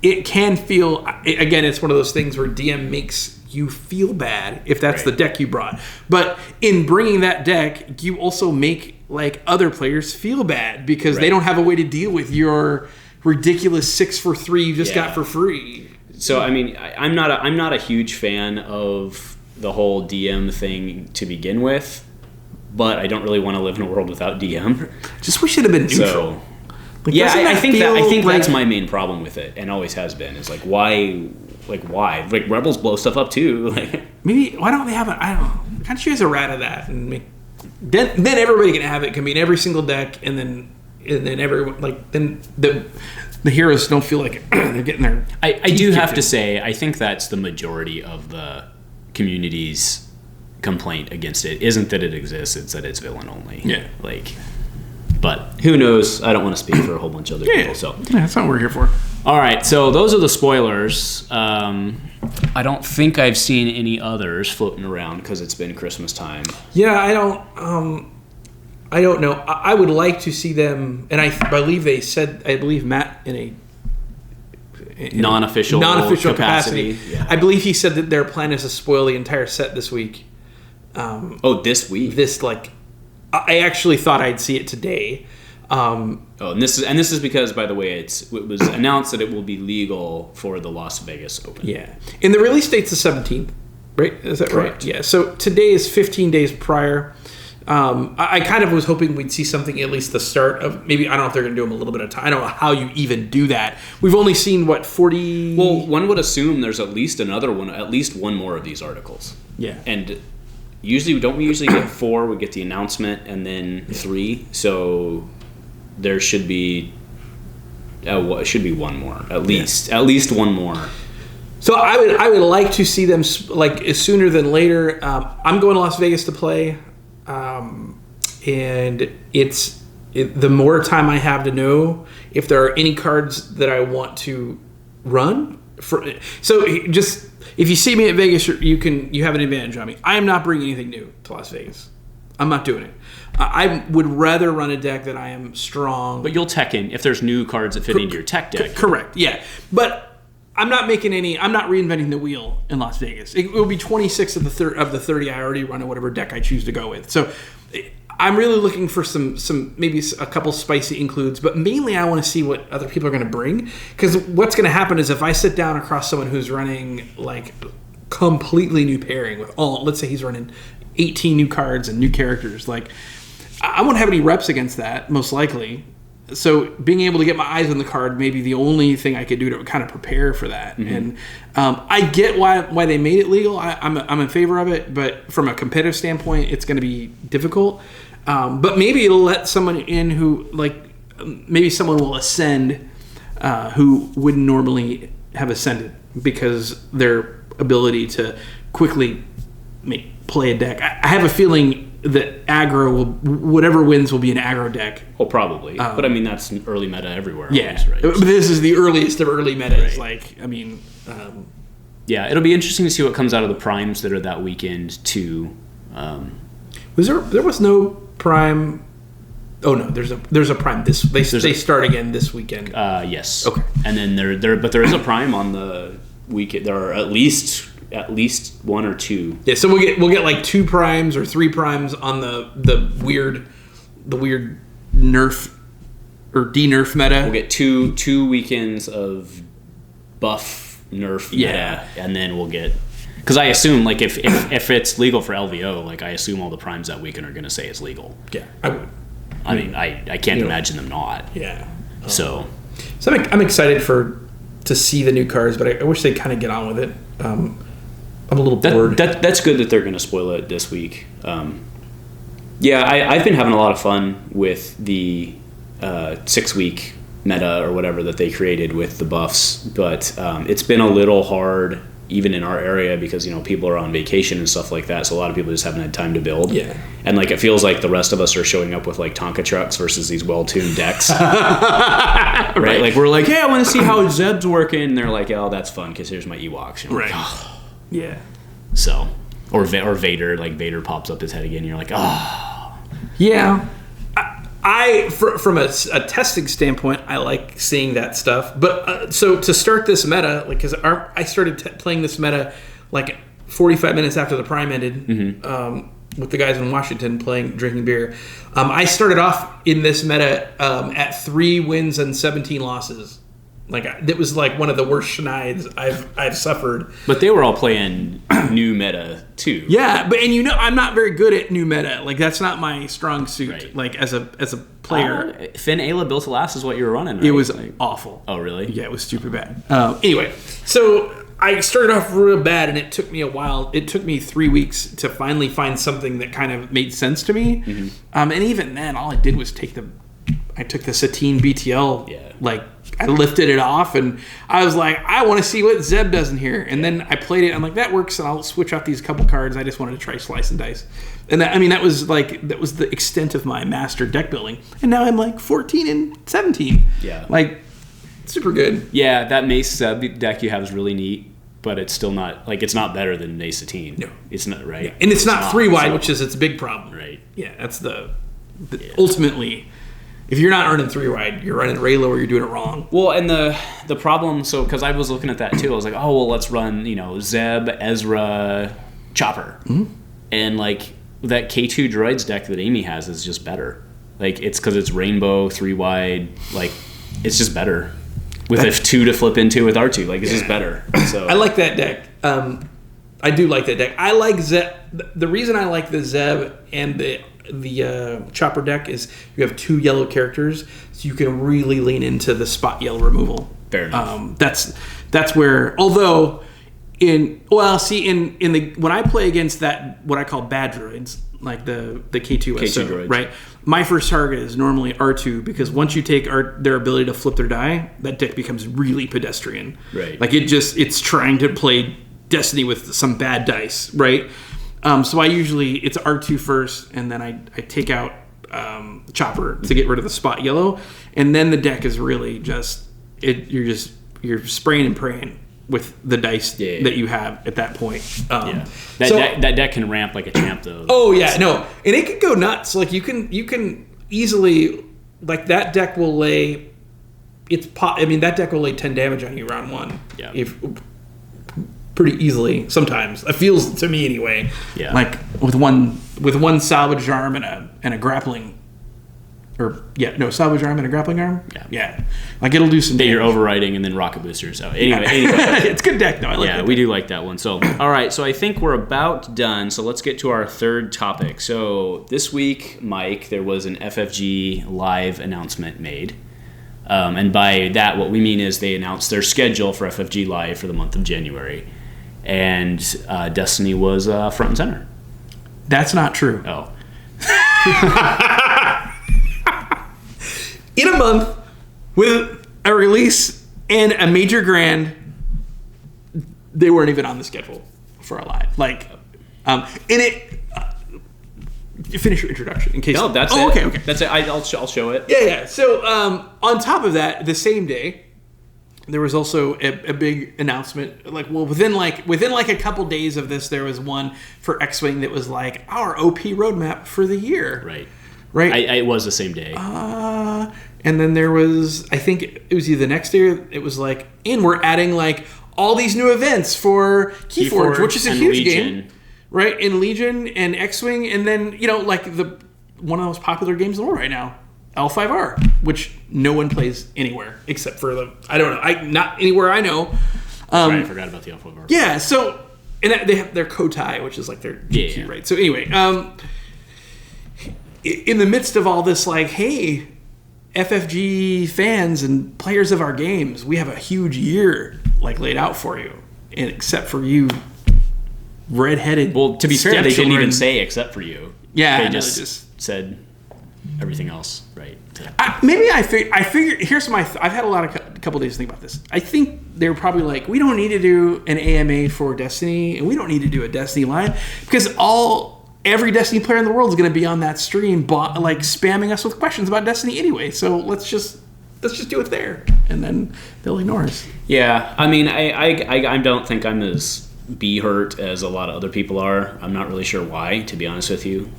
It can feel, again, it's one of those things where DM makes you feel bad if that's the deck you brought. But in bringing that deck, you also make like other players feel bad because they don't have a way to deal with your ridiculous 6-for-3 you just got for free. So I mean, I'm not a huge fan of the whole DM thing to begin with, but I don't really want to live in a world without DM. Just wish it had been neutral. So, like, I think that's my main problem with it, and always has been. Is like why? Like Rebels blow stuff up too. Maybe why don't they have it? I don't know. Why don't you guys errata that and then everybody can have it. It can be in every single deck, and then everyone then the heroes don't feel like they're getting their. I do have to say I think that's the majority of the community's complaint against it. Isn't that it exists? It's that it's villain only. Yeah. But who knows? I don't want to speak for a whole bunch of other people. So that's not what we're here for. All right, so those are the spoilers. I don't think I've seen any others floating around because it's been Christmas time. Yeah, I don't know. I would like to see them, and I believe they said. I believe Matt in non-official capacity. Yeah. I believe he said that their plan is to spoil the entire set this week. This week. I actually thought I'd see it today. And this is because, by the way, it was announced that it will be legal for the Las Vegas Open. Yeah, and the release date's the 17th, right? Is that correct? Right? Yeah. So today is 15 days prior. I kind of was hoping we'd see something at least the start of maybe. I don't know if they're going to do them a little bit of time. I don't know how you even do that. We've only seen 40. Well, one would assume there's at least one more of these articles. Yeah, and. Don't we usually get 4? We get the announcement and then 3. So there should be one more at least. At least one more. So I would like to see them like sooner than later. I'm going to Las Vegas to play, and the more time I have to know if there are any cards that I want to run. If you see me at Vegas, you have an advantage on me. I am not bringing anything new to Las Vegas. I'm not doing it. I would rather run a deck that I am strong. But you'll tech in if there's new cards that fit into your tech deck. Correct. Yeah, but I'm not reinventing the wheel in Las Vegas. It will be 26 of the 30 I already run, or whatever deck I choose to go with. So I'm really looking for some maybe a couple spicy includes, but mainly I want to see what other people are going to bring. Because what's going to happen is if I sit down across someone who's running like completely new pairing with let's say he's running 18 new cards and new characters, like I won't have any reps against that most likely. so being able to get my eyes on the card may be the only thing I could do to kind of prepare for that. And I get why they made it legal. I'm in favor of it, but from a competitive standpoint, it's going to be difficult. But maybe it'll let someone in who, like, maybe someone will ascend who wouldn't normally have ascended because their ability to quickly play a deck. I have a feeling that aggro whatever wins will be an aggro deck. Well, probably. But I mean, that's an early meta everywhere. Yeah, always, right? But this is the earliest of early metas. Right. Like, I mean, yeah, it'll be interesting to see what comes out of the primes that are that weekend too. There was no prime. Oh no, there's a prime this. They start again this weekend. Yes. Okay. And then there is a prime on the weekend. There are at least one or two. Yeah, so we'll get like 2 primes or 3 primes on the weird nerf or de-nerf meta. We'll get two weekends of buff nerf meta, and then we'll get, because I assume, like, if it's legal for LVO, like, I assume all the primes that weekend are going to say it's legal. Yeah, I would. I mean, I can't imagine them not. Yeah. So I'm excited to see the new cards, but I wish they'd kind of get on with it. I'm a little bored. That's good that they're going to spoil it this week. Yeah, I've been having a lot of fun with the 6-week meta or whatever that they created with the buffs, but it's been a little hard even in our area because, you know, people are on vacation and stuff like that, so a lot of people just haven't had time to build. Yeah. And, like, it feels like the rest of us are showing up with, like, Tonka trucks versus these well-tuned decks. right? Like, we're like, hey, I want to see how Zeb's working. And they're like, oh, that's fun because here's my Ewoks. And right. Like, oh. Yeah. So, or Vader, like, Vader pops up his head again, and you're like, oh. Yeah. From a testing standpoint, I like seeing that stuff. But so to start this meta, like, because I started playing this meta like 45 minutes after the prime ended, with the guys in Washington drinking beer. I started off in this meta at 3 wins and 17 losses. Like, it was like one of the worst schneids I've suffered. But they were all playing new meta too. Yeah, but I'm not very good at new meta. Like, that's not my strong suit. Right. Like, as a player. Finn Ayla Built to Last is what you were running, right? It was awful. Oh, really? Yeah, it was stupid bad. Anyway, so I started off real bad, and it took me a while. It took me 3 weeks to finally find something that kind of made sense to me. Mm-hmm. And even then, all I did was I took the Satine BTL. Yeah. Like, I lifted it off, and I was like, I want to see what Zeb does in here. And then I played it. I'm like, that works, and I'll switch out these couple cards. I just wanted to try Slice and Dice. And that was the extent of my master deck building. And now I'm like 14 and 17. Yeah. Like, super good. Yeah, that Mace Zeb deck you have is really neat, but it's still not, like, it's not better than Mace Satine. No. It's not, right? Yeah. And it's not 3-wide, which is its big problem. Right. Yeah, that's ultimately, if you're not running 3-wide, you're running Raylo or you're doing it wrong. Well, and the problem, so, because I was looking at that too, I was like, oh, well, let's run, Zeb, Ezra, Chopper. Mm-hmm. And, like, that K2 Droids deck that Amy has is just better. Like, it's because it's Rainbow, 3-wide, like, it's just better. With a 2 to flip into with R2, like, it's just better. So I like that deck. I do like that deck. I like Zeb. The reason I like the Zeb and the Chopper deck is you have 2 yellow characters, so you can really lean into the spot yellow removal. Fair enough. That's where, although when I play against that, what I call bad droids, like the K2 droids, right? My first target is normally R2 because once you take their ability to flip their die, that deck becomes really pedestrian. Right. Like, it's trying to play Destiny with some bad dice, right? So it's R2 first, and then I take out Chopper to get rid of the spot yellow, and then the deck is really just you're spraying and praying with the dice that you have at that point. That deck can ramp like a champ, though. Oh yeah, no, and it can go nuts. Like, you can easily, like, that deck will lay. That deck will lay 10 damage on you round 1. Yeah. Pretty easily sometimes. It feels to me anyway. Yeah. Like, with one salvage arm and a grappling salvage arm and a grappling arm. Yeah. Like it'll do some. That you're overriding and then rocket boosters. So anyway. It's good deck though. I like yeah, we do like that one. So all right, so I think we're about done. So let's get to our third topic. So this week, Mike, there was an FFG live announcement made. And by that, what we mean is they announced their schedule for FFG Live for the month of January. And Destiny was front and center. That's not true. Oh. In a month, with a release and a major grand, they weren't even on the schedule for a live. Like, finish your introduction in case. No, that's it. Okay. That's it. I'll show it. Yeah. So, on top of that, the same day, there was also a big announcement. Within a couple days of this, there was one for X-Wing that was like our OP roadmap for the year. Right. It was the same day. And then there was, I think it was either the next day. It was like, and we're adding like all these new events for Keyforge, which is a huge game. Right, in Legion and X-Wing, and then like one of the most popular games in the world right now, L5R, which no one plays anywhere except for not anywhere I know. I forgot about the L5R. Yeah, so and they have their Kotai, which is like their GQ, right? So anyway, in the midst of all this, like, hey, FFG fans and players of our games, we have a huge year like laid out for you, and except for you. Redheaded. Well, to be fair, they didn't even say except for you. Yeah, they just said everything else, right? I figure. Here's I've had a couple days to think about this. I think they were probably like, we don't need to do an AMA for Destiny, and we don't need to do a Destiny Live because every Destiny player in the world is going to be on that stream, like spamming us with questions about Destiny anyway. So let's just do it there, and then they'll ignore us. Yeah, I mean, I don't think I'm as hurt as a lot of other people are. I'm not really sure why, to be honest with you.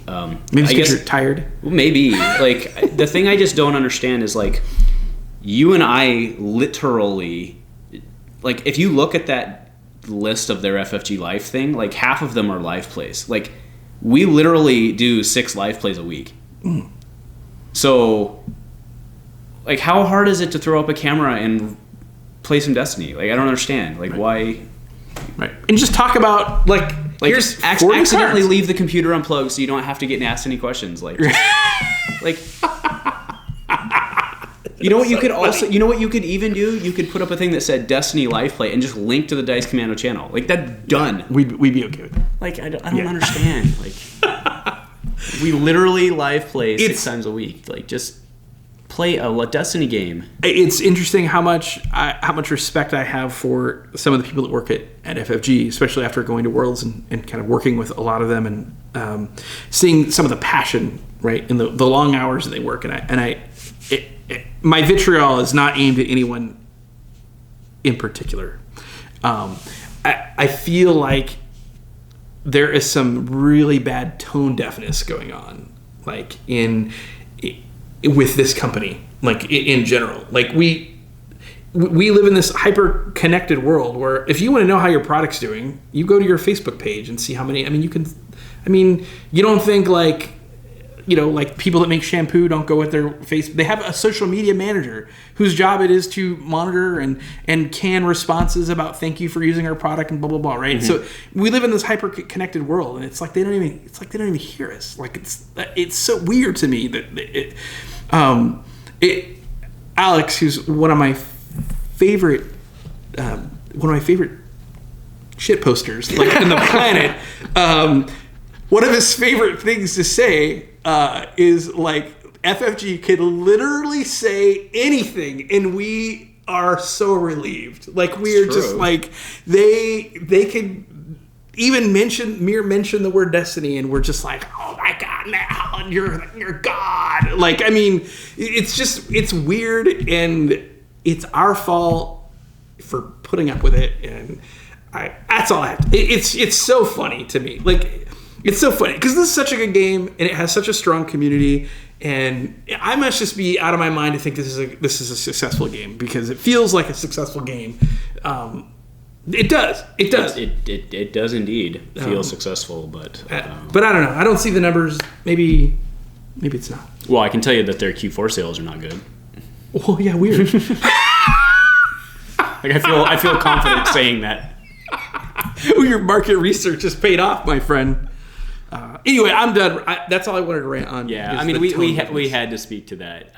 Maybe because you're tired. Maybe. Like, the thing I just don't understand is, like, you and I literally, like, if you look at that list of their FFG live thing, like, half of them are live plays. Like, we literally do 6 live plays a week. So, like, how hard is it to throw up a camera and play some Destiny? Like, I don't understand. Like, why... Right. And just talk about, like here's accidentally leave the computer unplugged so you don't have to get asked any questions. Like, like, you know what you could also, you know what you could even do? You could put up a thing that said Destiny Live Play and just link to the Dice Commando channel. Like, that's done. We'd be okay with that. Like, I don't understand. Like, we literally live play 6 times a week. Like, just play a Destiny game. It's interesting how much respect I have for some of the people that work at FFG, especially after going to Worlds and kind of working with a lot of them and seeing some of the passion, right, in the long hours that they work. My vitriol is not aimed at anyone in particular. I feel like there is some really bad tone deafness going on, like with this company, like in general. Like we live in this hyper connected world where if you want to know how your product's doing, you go to your Facebook page and see how many. You don't think like people that make shampoo don't go with their face. They have a social media manager whose job it is to monitor and can responses about thank you for using our product and blah blah blah. Right. Mm-hmm. So we live in this hyper connected world, and it's like they don't even hear us. Like it's so weird to me that Alex, who's one of my favorite shit posters like in the planet. One of his favorite things to say is like FFG can literally say anything, and we are so relieved. Like we're just like they can even mention the word Destiny, and we're just like, oh my god, now you're God. Like, I mean, it's weird, and it's our fault for putting up with it, and that's all I have to. It's so funny to me. Like, it's so funny because this is such a good game, and it has such a strong community, and I must just be out of my mind to think this is a successful game because it feels like a successful game. It does. It does indeed feel successful, but I don't know. I don't see the numbers. Maybe Maybe it's not. Well, I can tell you that their Q4 sales are not good. Oh yeah, weird. I feel confident saying that. Oh, your market research has paid off, my friend. Anyway, I'm done. That's all I wanted to rant on. Yeah, I mean, we had to speak to that.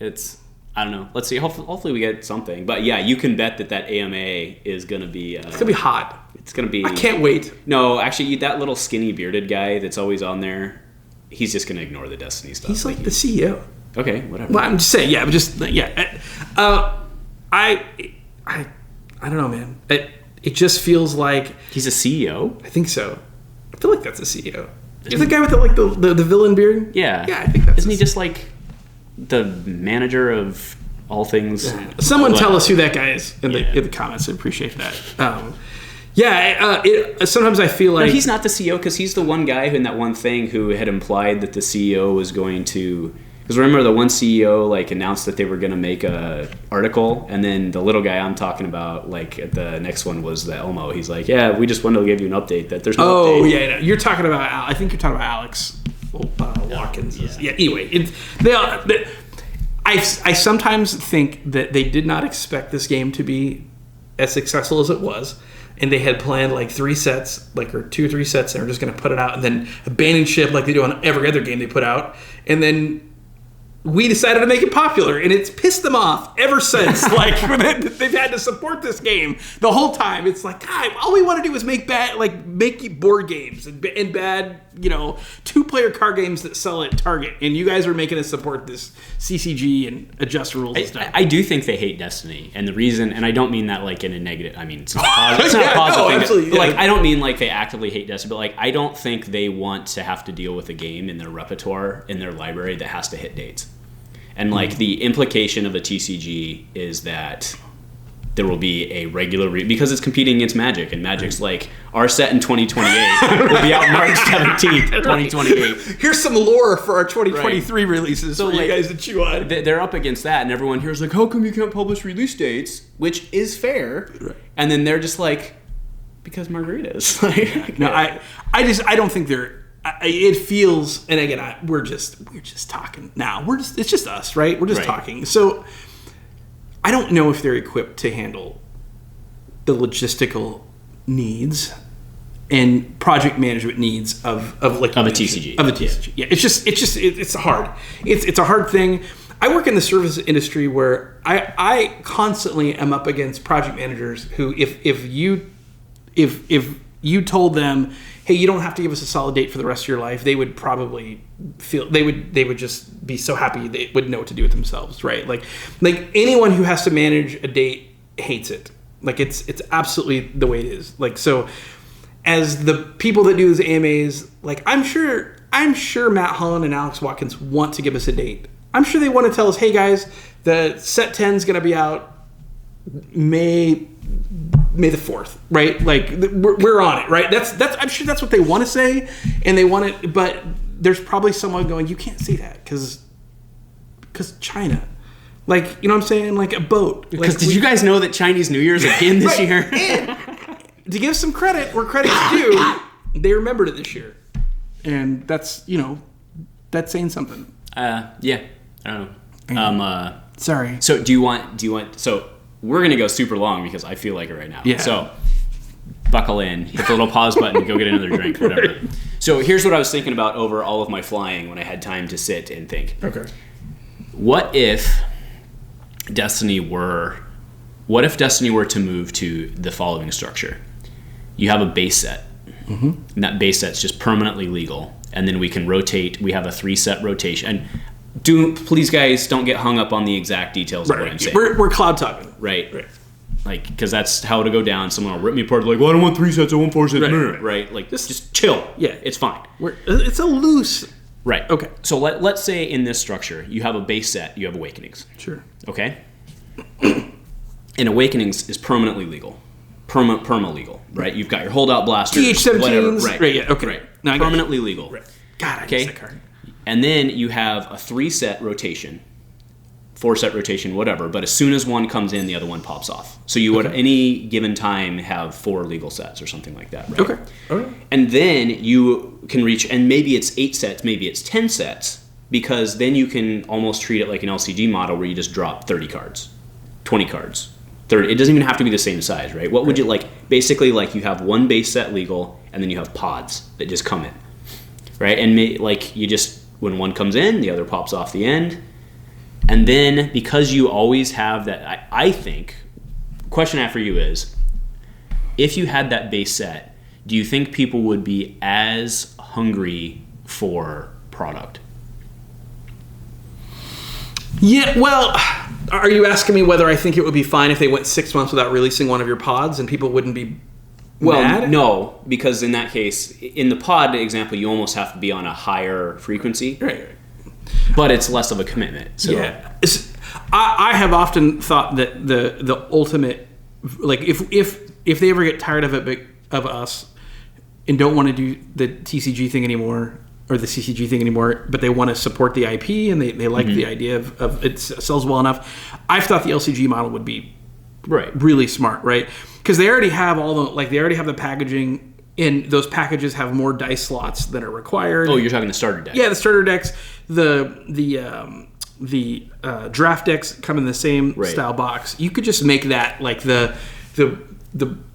It's, I don't know. Let's see. Hopefully we get something. But yeah, you can bet that AMA is going to be... it's going to be hot. It's going to be... I can't wait. No, actually, that little skinny bearded guy that's always on there, he's just going to ignore the Destiny stuff. He's like the CEO. Okay, whatever. Well, I'm just saying, yeah, I don't know, man. It just feels like... He's a CEO? I think so. I feel like that's a CEO. Is the guy with the villain beard? Yeah. Yeah, I think that's... Isn't he just like the manager of all things? Yeah. Someone tell us who that guy is in the comments. I appreciate that. Sometimes I feel like... No, he's not the CEO because he's the one guy in that one thing who had implied that the CEO was going to... Because remember the one CEO like announced that they were going to make a article, and then the little guy I'm talking about, like at the next one was the Elmo. He's like, "Yeah, we just wanted to give you an update that there's no update." Oh yeah, you're talking about. I think you're talking about Alex Watkins. Yeah. Anyway, I sometimes think that they did not expect this game to be as successful as it was, and they had planned like 3 sets, or 2 or 3 sets, and they're just going to put it out and then abandon ship like they do on every other game they put out, and then we decided to make it popular, and it's pissed them off ever since. They've had to support this game the whole time. It's like, God, all we want to do is make board games and bad, 2-player card games that sell at Target, and you guys are making us support this CCG and adjust rules and stuff. I do think they hate Destiny, and the reason, and I don't mean that like in a negative. I mean, it's not positive. It's not a positive thing. Absolutely, but I don't mean like they actively hate Destiny, but I don't think they want to have to deal with a game in their repertoire, in their library that has to hit dates. And the implication of a TCG is that there will be a regular because it's competing against Magic, and Magic's like our set in 2028 will be out March 17th, 2028. Here's some lore for our 2023 releases for you guys to chew on. They're up against that, and everyone here's like, how come you can't publish release dates? Which is fair, right. And then they're just like, because margaritas. I don't think they're. It feels, and again, we're just talking now. It's just us, right? We're just talking. So I don't know if they're equipped to handle the logistical needs and project management needs of a TCG. Of a TCG. Yeah, it's hard. It's a hard thing. I work in the service industry where I constantly am up against project managers who, if you told them, hey, you don't have to give us a solid date for the rest of your life, they would probably feel they would just be so happy they would know what to do with themselves, right? Like anyone who has to manage a date hates it. It's absolutely the way it is. So as the people that do these AMAs, I'm sure Matt Holland and Alex Watkins want to give us a date. I'm sure they want to tell us, hey guys, the set 10 is going to be out May the 4th, right? We're on it, right? That's I'm sure that's what they want to say, and they want it, but there's probably someone going, you can't say that because China, you know what I'm saying? A boat. Because did you guys know that Chinese New Year's again this year? And to give some credit where credit's due, they remembered it this year, and that's that's saying something. Yeah, I don't know. Sorry. So do you want? So we're gonna go super long because I feel like it right now. Yeah. So buckle in, hit the little pause button, go get another drink, whatever. Right. So here's what I was thinking about over all of my flying when I had time to sit and think. Okay. What if Destiny were to move to the following structure? You have a base set. Mm-hmm. And that base set's just permanently legal, and then we can rotate. We have a 3-set rotation. And please, guys, don't get hung up on the exact details of what I'm saying. We're cloud talking, right? Because that's how it'll go down. Someone will rip me apart. Well, I don't want 3 sets. I want 4 sets. Right? Just chill. Yeah, it's fine. It's a loose. Right. Okay. So let's say in this structure, you have a base set. You have Awakenings. Sure. Okay. And Awakenings is permanently legal. Perma legal, right? You've got your holdout blasters, TH17s, whatever, right? Yeah, okay, right. No, Permanently legal. Right. God, I miss that card. And then you have a 3-set rotation, 4-set rotation, whatever. But as soon as one comes in, the other one pops off. So you would at any given time have 4 legal sets or something like that, right? Okay. All right. And then you can reach, and maybe it's 8 sets, maybe it's 10 sets because then you can almost treat it like an LCG model where you just drop 30 cards, 20 cards. 30. It doesn't even have to be the same size, right? What would you like? Basically, like you have one base set legal, and then you have pods that just come in, right? And like you just, when one comes in, the other pops off the end. And then because you always have that, I think, question I have for you is, if you had that base set, do you think people would be as hungry for product? Yeah, well, are you asking me whether I think it would be fine if they went 6 months without releasing one of your pods and people wouldn't be mad? No, because in that case, in the pod example, you almost have to be on a higher frequency. Right. But it's less of a commitment. So. Yeah. I have often thought that the ultimate, like if they ever get tired of us and don't want to do the TCG thing anymore, or the CCG thing anymore, but they want to support the IP and they like the idea of it sells well enough. I've thought the LCG model would be really smart, right? Because they already have they already have the packaging, and those packages have more dice slots that are required. Oh, you're talking the starter deck. Yeah, the starter decks, the draft decks come in the same style box. You could just make that like the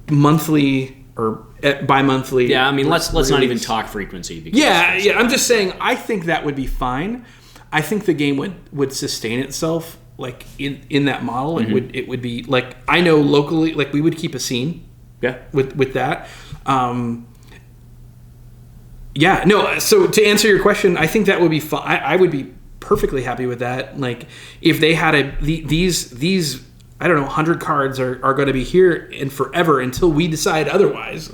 monthly or bi-monthly. Yeah, I mean, let's not even talk frequency. Because yeah. I'm just saying, I think that would be fine. I think the game would sustain itself like in that model. Mm-hmm. It would be like, I know locally, like we would keep a scene. Yeah. With that. So to answer your question, I think that would be fine. I would be perfectly happy with that. Like if they had these I don't know, 100 cards are going to be here and forever until we decide otherwise,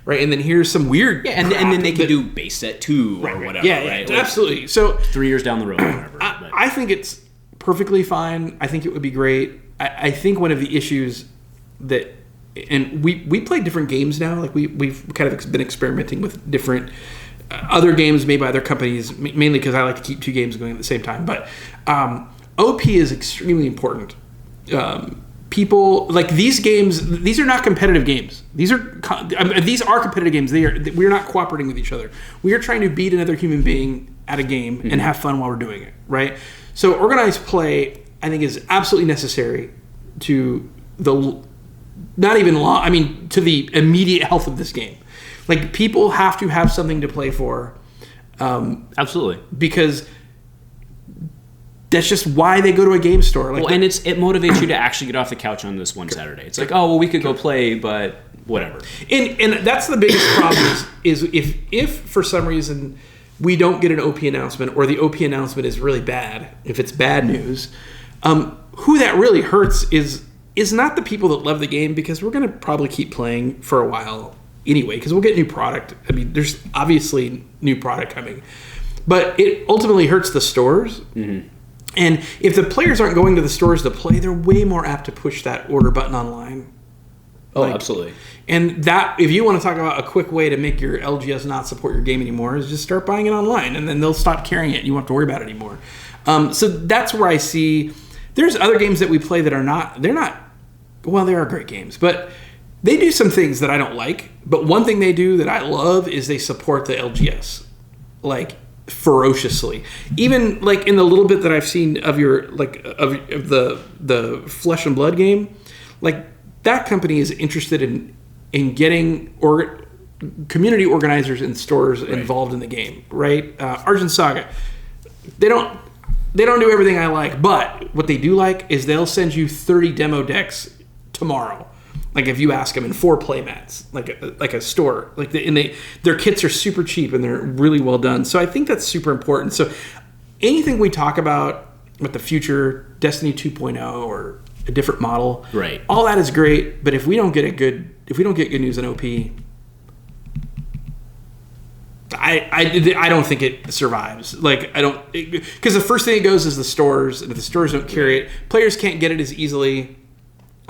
right? And then here's some weird and then they can do base set 2 or whatever, right? Like, absolutely. So 3 years down the road, whatever. I think it's perfectly fine. I think it would be great. I think one of the issues that, and we play different games now. Like we've kind of been experimenting with different other games made by other companies, mainly because I like to keep 2 games going at the same time. But OP is extremely important. People like these games. These are not competitive games. These are competitive games. We're not cooperating with each other. We are trying to beat another human being at a game and have fun while we're doing it. Right. So organized play, I think, is absolutely necessary to to the immediate health of this game. Like people have to have something to play for. Absolutely. Because that's just why they go to a game store. Like, and it motivates you to actually get off the couch on this one Saturday. It's like, oh, well, we could go play, but whatever. And that's the biggest problem is if for some reason we don't get an OP announcement, or the OP announcement is really bad, if it's bad news, who that really hurts is not the people that love the game, because we're going to probably keep playing for a while anyway, because we'll get new product. I mean, there's obviously new product coming. But it ultimately hurts the stores. Mm-hmm. And if the players aren't going to the stores to play, they're way more apt to push that order button online. Oh, absolutely. And that, if you want to talk about a quick way to make your LGS not support your game anymore, is just start buying it online, and then they'll stop carrying it. You won't have to worry about it anymore. So that's where I see, there's other games that we play that they are great games, but they do some things that I don't like. But one thing they do that I love is they support the LGS. Like, ferociously. Even like in the little bit that I've seen of your of the Flesh and Blood game, like that company is interested in getting community organizers and stores involved in the game, right? Argent Saga, they don't do everything I like, but what they do like is they'll send you 30 demo decks tomorrow. Like if you ask them, in 4 playmats, like a store, their kits are super cheap and they're really well done. So I think that's super important. So anything we talk about with the future, Destiny 2.0 or a different model, right? All that is great. But if we don't get good news on OP, I don't think it survives. Like because the first thing it goes is the stores, and if the stores don't carry it, players can't get it as easily.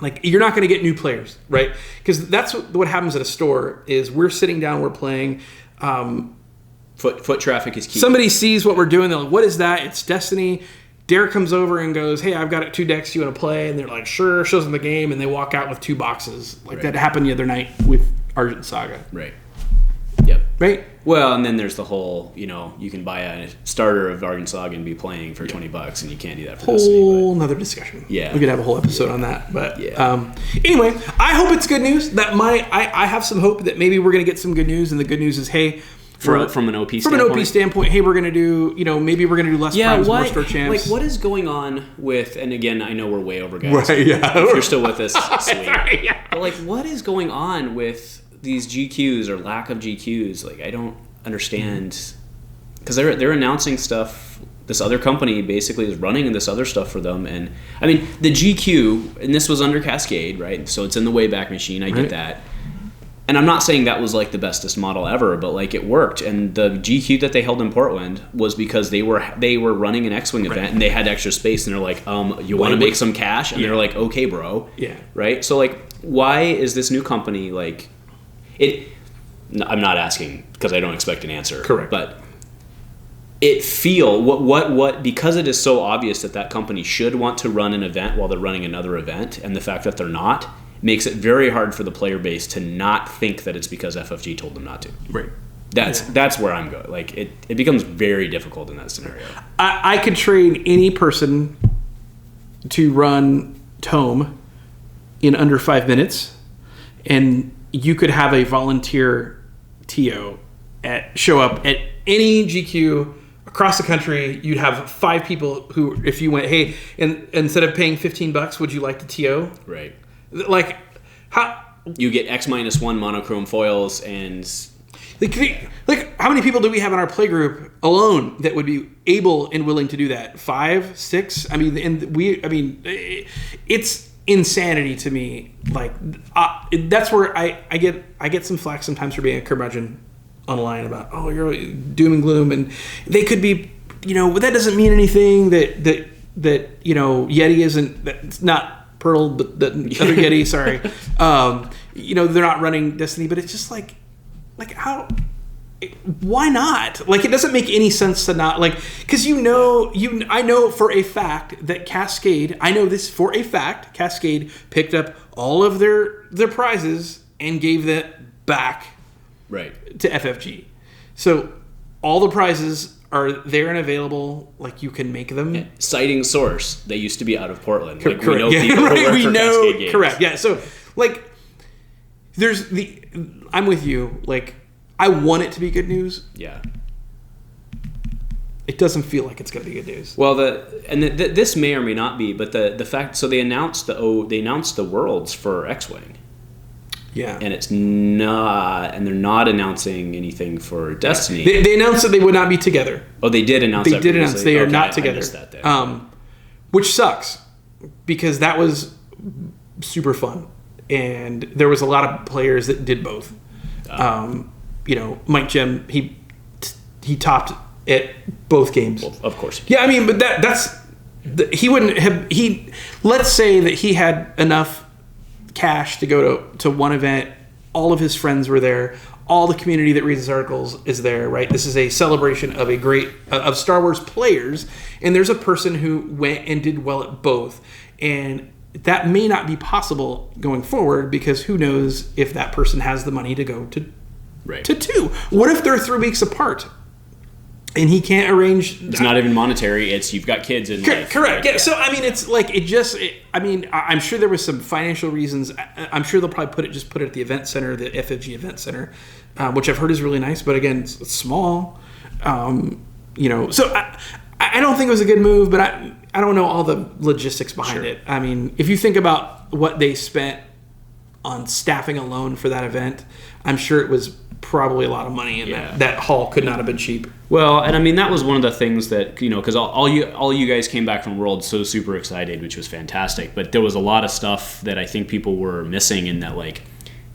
Like, you're not going to get new players, right? Because that's what happens at a store is we're sitting down, we're playing. Foot traffic is key. Somebody sees what we're doing. They're like, what is that? It's Destiny. Derek comes over and goes, hey, I've got 2 decks you want to play? And they're like, sure, shows them the game, and they walk out with 2 boxes. Like that happened the other night with Argent Saga. Right. Yep. Right? Well, and then there's the whole, you can buy a starter of Arkansas and be playing for $20, and you can't do that for Destiny. Whole another discussion. Yeah. We could have a whole episode on that. But anyway, I hope it's good news. I have some hope that maybe we're going to get some good news, and the good news is, hey, from an OP standpoint? From an OP standpoint, hey, we're going to do, maybe we're going to do less primes, more store champs. Like, what is going on with, and again, I know we're way over, guys. Right, yeah. If you're still with us, sweet. Sorry, yeah. But, like, what is going on with these GQs or lack of GQs? Like, I don't understand, because they're announcing stuff. This other company basically is running this other stuff for them, and I mean the GQ, and this was under Cascade, right? So it's in the Wayback Machine. I get that, and I'm not saying that was like the bestest model ever, but like it worked. And the GQ that they held in Portland was because they were running an X-wing event and they had extra space, and they're like, you want to make some cash? And they're like, okay, bro, right? So like, why is this new company like it? I'm not asking because I don't expect an answer. Correct. But what because it is so obvious that company should want to run an event while they're running another event, and the fact that they're not makes it very hard for the player base to not think that it's because FFG told them not to. Right. That's where I'm going. Like it becomes very difficult in that scenario. I could train any person to run Tome in under 5 minutes, and you could have a volunteer TO show up at any GQ across the country. You'd have 5 people who, if you went, hey, and instead of paying $15, would you like to TO? Right. Like, how you get X-1 monochrome foils and like how many people do we have in our play group alone that would be able and willing to do that? 5, 6? I mean, it's insanity to me. Like that's where I get some flack sometimes for being a curmudgeon online about, oh, you're doom and gloom, and they could be, but that doesn't mean anything. That Yeti isn't, that's not Pearl, but the other Yeti, sorry. They're not running Destiny, but it's just like how. Why not? Like, it doesn't make any sense to not, like, because I know for a fact that Cascade, I know this for a fact, Cascade picked up all of their prizes and gave that back to FFG. So all the prizes are there and available, like you can make them. Yeah. Citing source, they used to be out of Portland. Like, correct. We know people who work for Cascade Games. Correct. Yeah. So like, I'm with you. Like, I want it to be good news. Yeah. It doesn't feel like it's going to be good news. Well, this may or may not be, but the fact, so they announced the worlds for X-Wing. Yeah. And it's not, and they're not announcing anything for Destiny. They announced that they would not be together. Oh, they did announce that. They did announce they are not together. I missed that there. Which sucks, because that was super fun. And there was a lot of players that did both. Mike Gem, he topped at both games. Well, of course. Yeah, I mean, but he wouldn't have, let's say that he had enough cash to go to one event, all of his friends were there, all the community that reads his articles is there, right? This is a celebration of of Star Wars players, and there's a person who went and did well at both, and that may not be possible going forward, because who knows if that person has the money to go to 2. What if they're 3 weeks apart and he can't arrange? It's not even monetary. It's you've got kids in life. Correct. Yeah. So I mean, it's like I'm sure there was some financial reasons. I'm sure they'll probably put it at the event center, the FFG event center, which I've heard is really nice. But again, it's small. So I don't think it was a good move, but I don't know all the logistics behind it. I mean, if you think about what they spent on staffing alone for that event, I'm sure it was probably a lot of money, and that hall could not have been cheap. Well, and I mean, that was one of the things that, because all you guys came back from World so super excited, which was fantastic, but there was a lot of stuff that I think people were missing in that, like,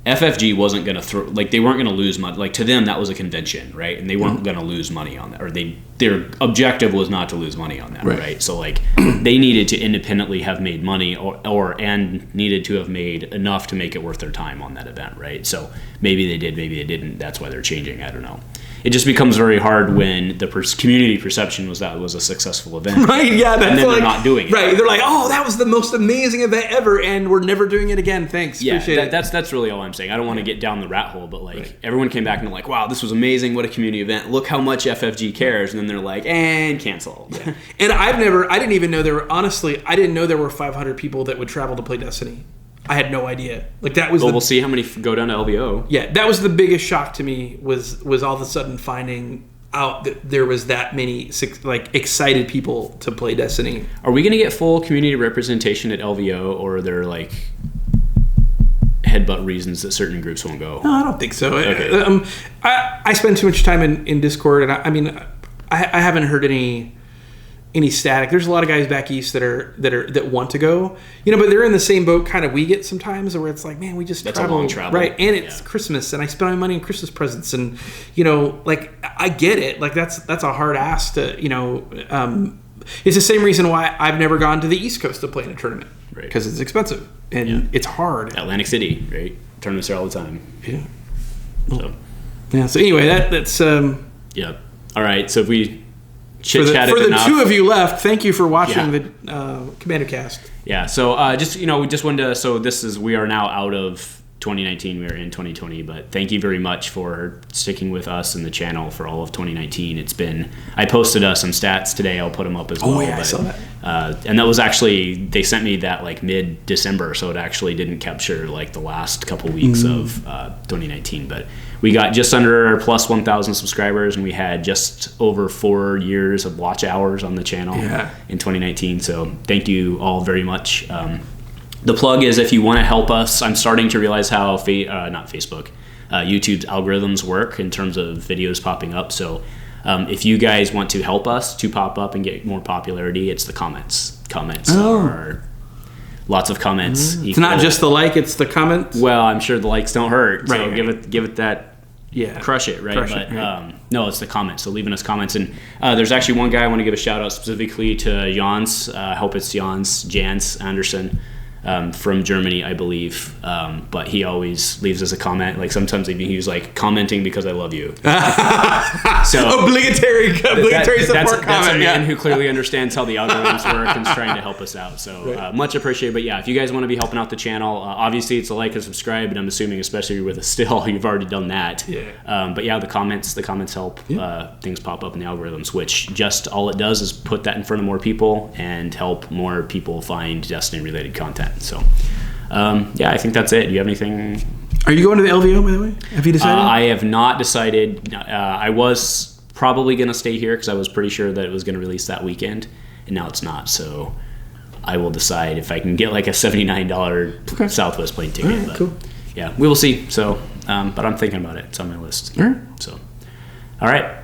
FFG wasn't going to they weren't going to lose money. Like, to them, that was a convention, right? And they weren't going to lose money on that, or their objective was not to lose money on that, right? So, like, they needed to independently have made money, and needed to have made enough to make it worth their time on that event, right? So maybe they did, maybe they didn't. That's why they're changing. I don't know. it just becomes very hard when the community perception was that it was a successful event. Right, yeah. That's and then like, they're not doing it. Right, they're like, oh, that was the most amazing event ever, and we're never doing it again. Thanks, appreciate it. That's really all I'm saying. I don't want to get down the rat hole, but like everyone came back and they're like, wow, this was amazing. What a community event. Look how much FFG cares. And then they're like, and cancel. Yeah. And I didn't even know I didn't know there were 500 people that would travel to play Destiny. I had no idea. Like that was. Well, we'll see how many go down to LVO. Yeah, that was the biggest shock to me. Was all of a sudden finding out that there was that many like excited people to play Destiny. Are we going to get full community representation at LVO, or are there like headbutt reasons that certain groups won't go? No, I don't think so. Okay. I spend too much time in Discord, and I haven't heard any static. There's a lot of guys back east that want to go, but they're in the same boat kind of we get sometimes, where it's like, man, we just that's a long travel, right? And it's Christmas, and I spend my money on Christmas presents, and like I get it. Like that's a hard ask to it's the same reason why I've never gone to the East Coast to play in a tournament, right? Because it's expensive and it's hard. Atlantic City, right? Tournaments there all the time. Yeah. So anyway, that's yeah. All right. So if we for the two of you left, thank you for watching the Commando cast. Yeah. So we just wanted to. We are now out of 2019. We are in 2020. But thank you very much for sticking with us and the channel for all of 2019. It's been. I posted some stats today. I'll put them up as well. Oh yeah, I saw that. And that was actually, they sent me that like mid-December, so it actually didn't capture like the last couple weeks of 2019. But we got just under plus 1,000 subscribers, and we had just over 4 years of watch hours on the channel in 2019. So thank you all very much. The plug is, if you want to help us, I'm starting to realize how YouTube's algorithms work in terms of videos popping up. So if you guys want to help us to pop up and get more popularity, it's the comments. Are lots of comments. It's not just the like; it's the comments. Well, I'm sure the likes don't hurt. So right. give it that. Yeah, crush it, right? No, it's the comments. So leaving us comments, and there's actually one guy I want to give a shout out specifically to Jans. I hope it's Jans Anderson. From Germany, I believe, but he always leaves us a comment. Like sometimes he was like commenting because I love you. So obligatory support comment. That's a man who clearly understands how the algorithms work and is trying to help us out. So much appreciated. But yeah, if you guys want to be helping out the channel, obviously it's a like and subscribe. And I'm assuming, especially with us still, you've already done that. Yeah. But yeah, the comments help things pop up in the algorithms, which just all it does is put that in front of more people and help more people find Destiny related content. So, I think that's it. Do you have anything? Are you going to the LVO, by the way? Have you decided? I have not decided. I was probably going to stay here because I was pretty sure that it was going to release that weekend, and now it's not. So I will decide if I can get like a $79 Southwest plane ticket. All right, cool. Yeah, we will see. So, but I'm thinking about it. It's on my list. All right. So, all right.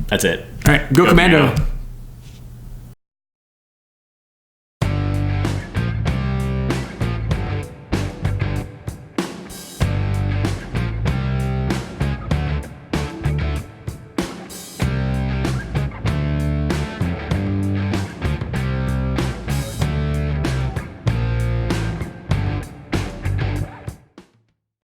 That's it. All right. Go Commando.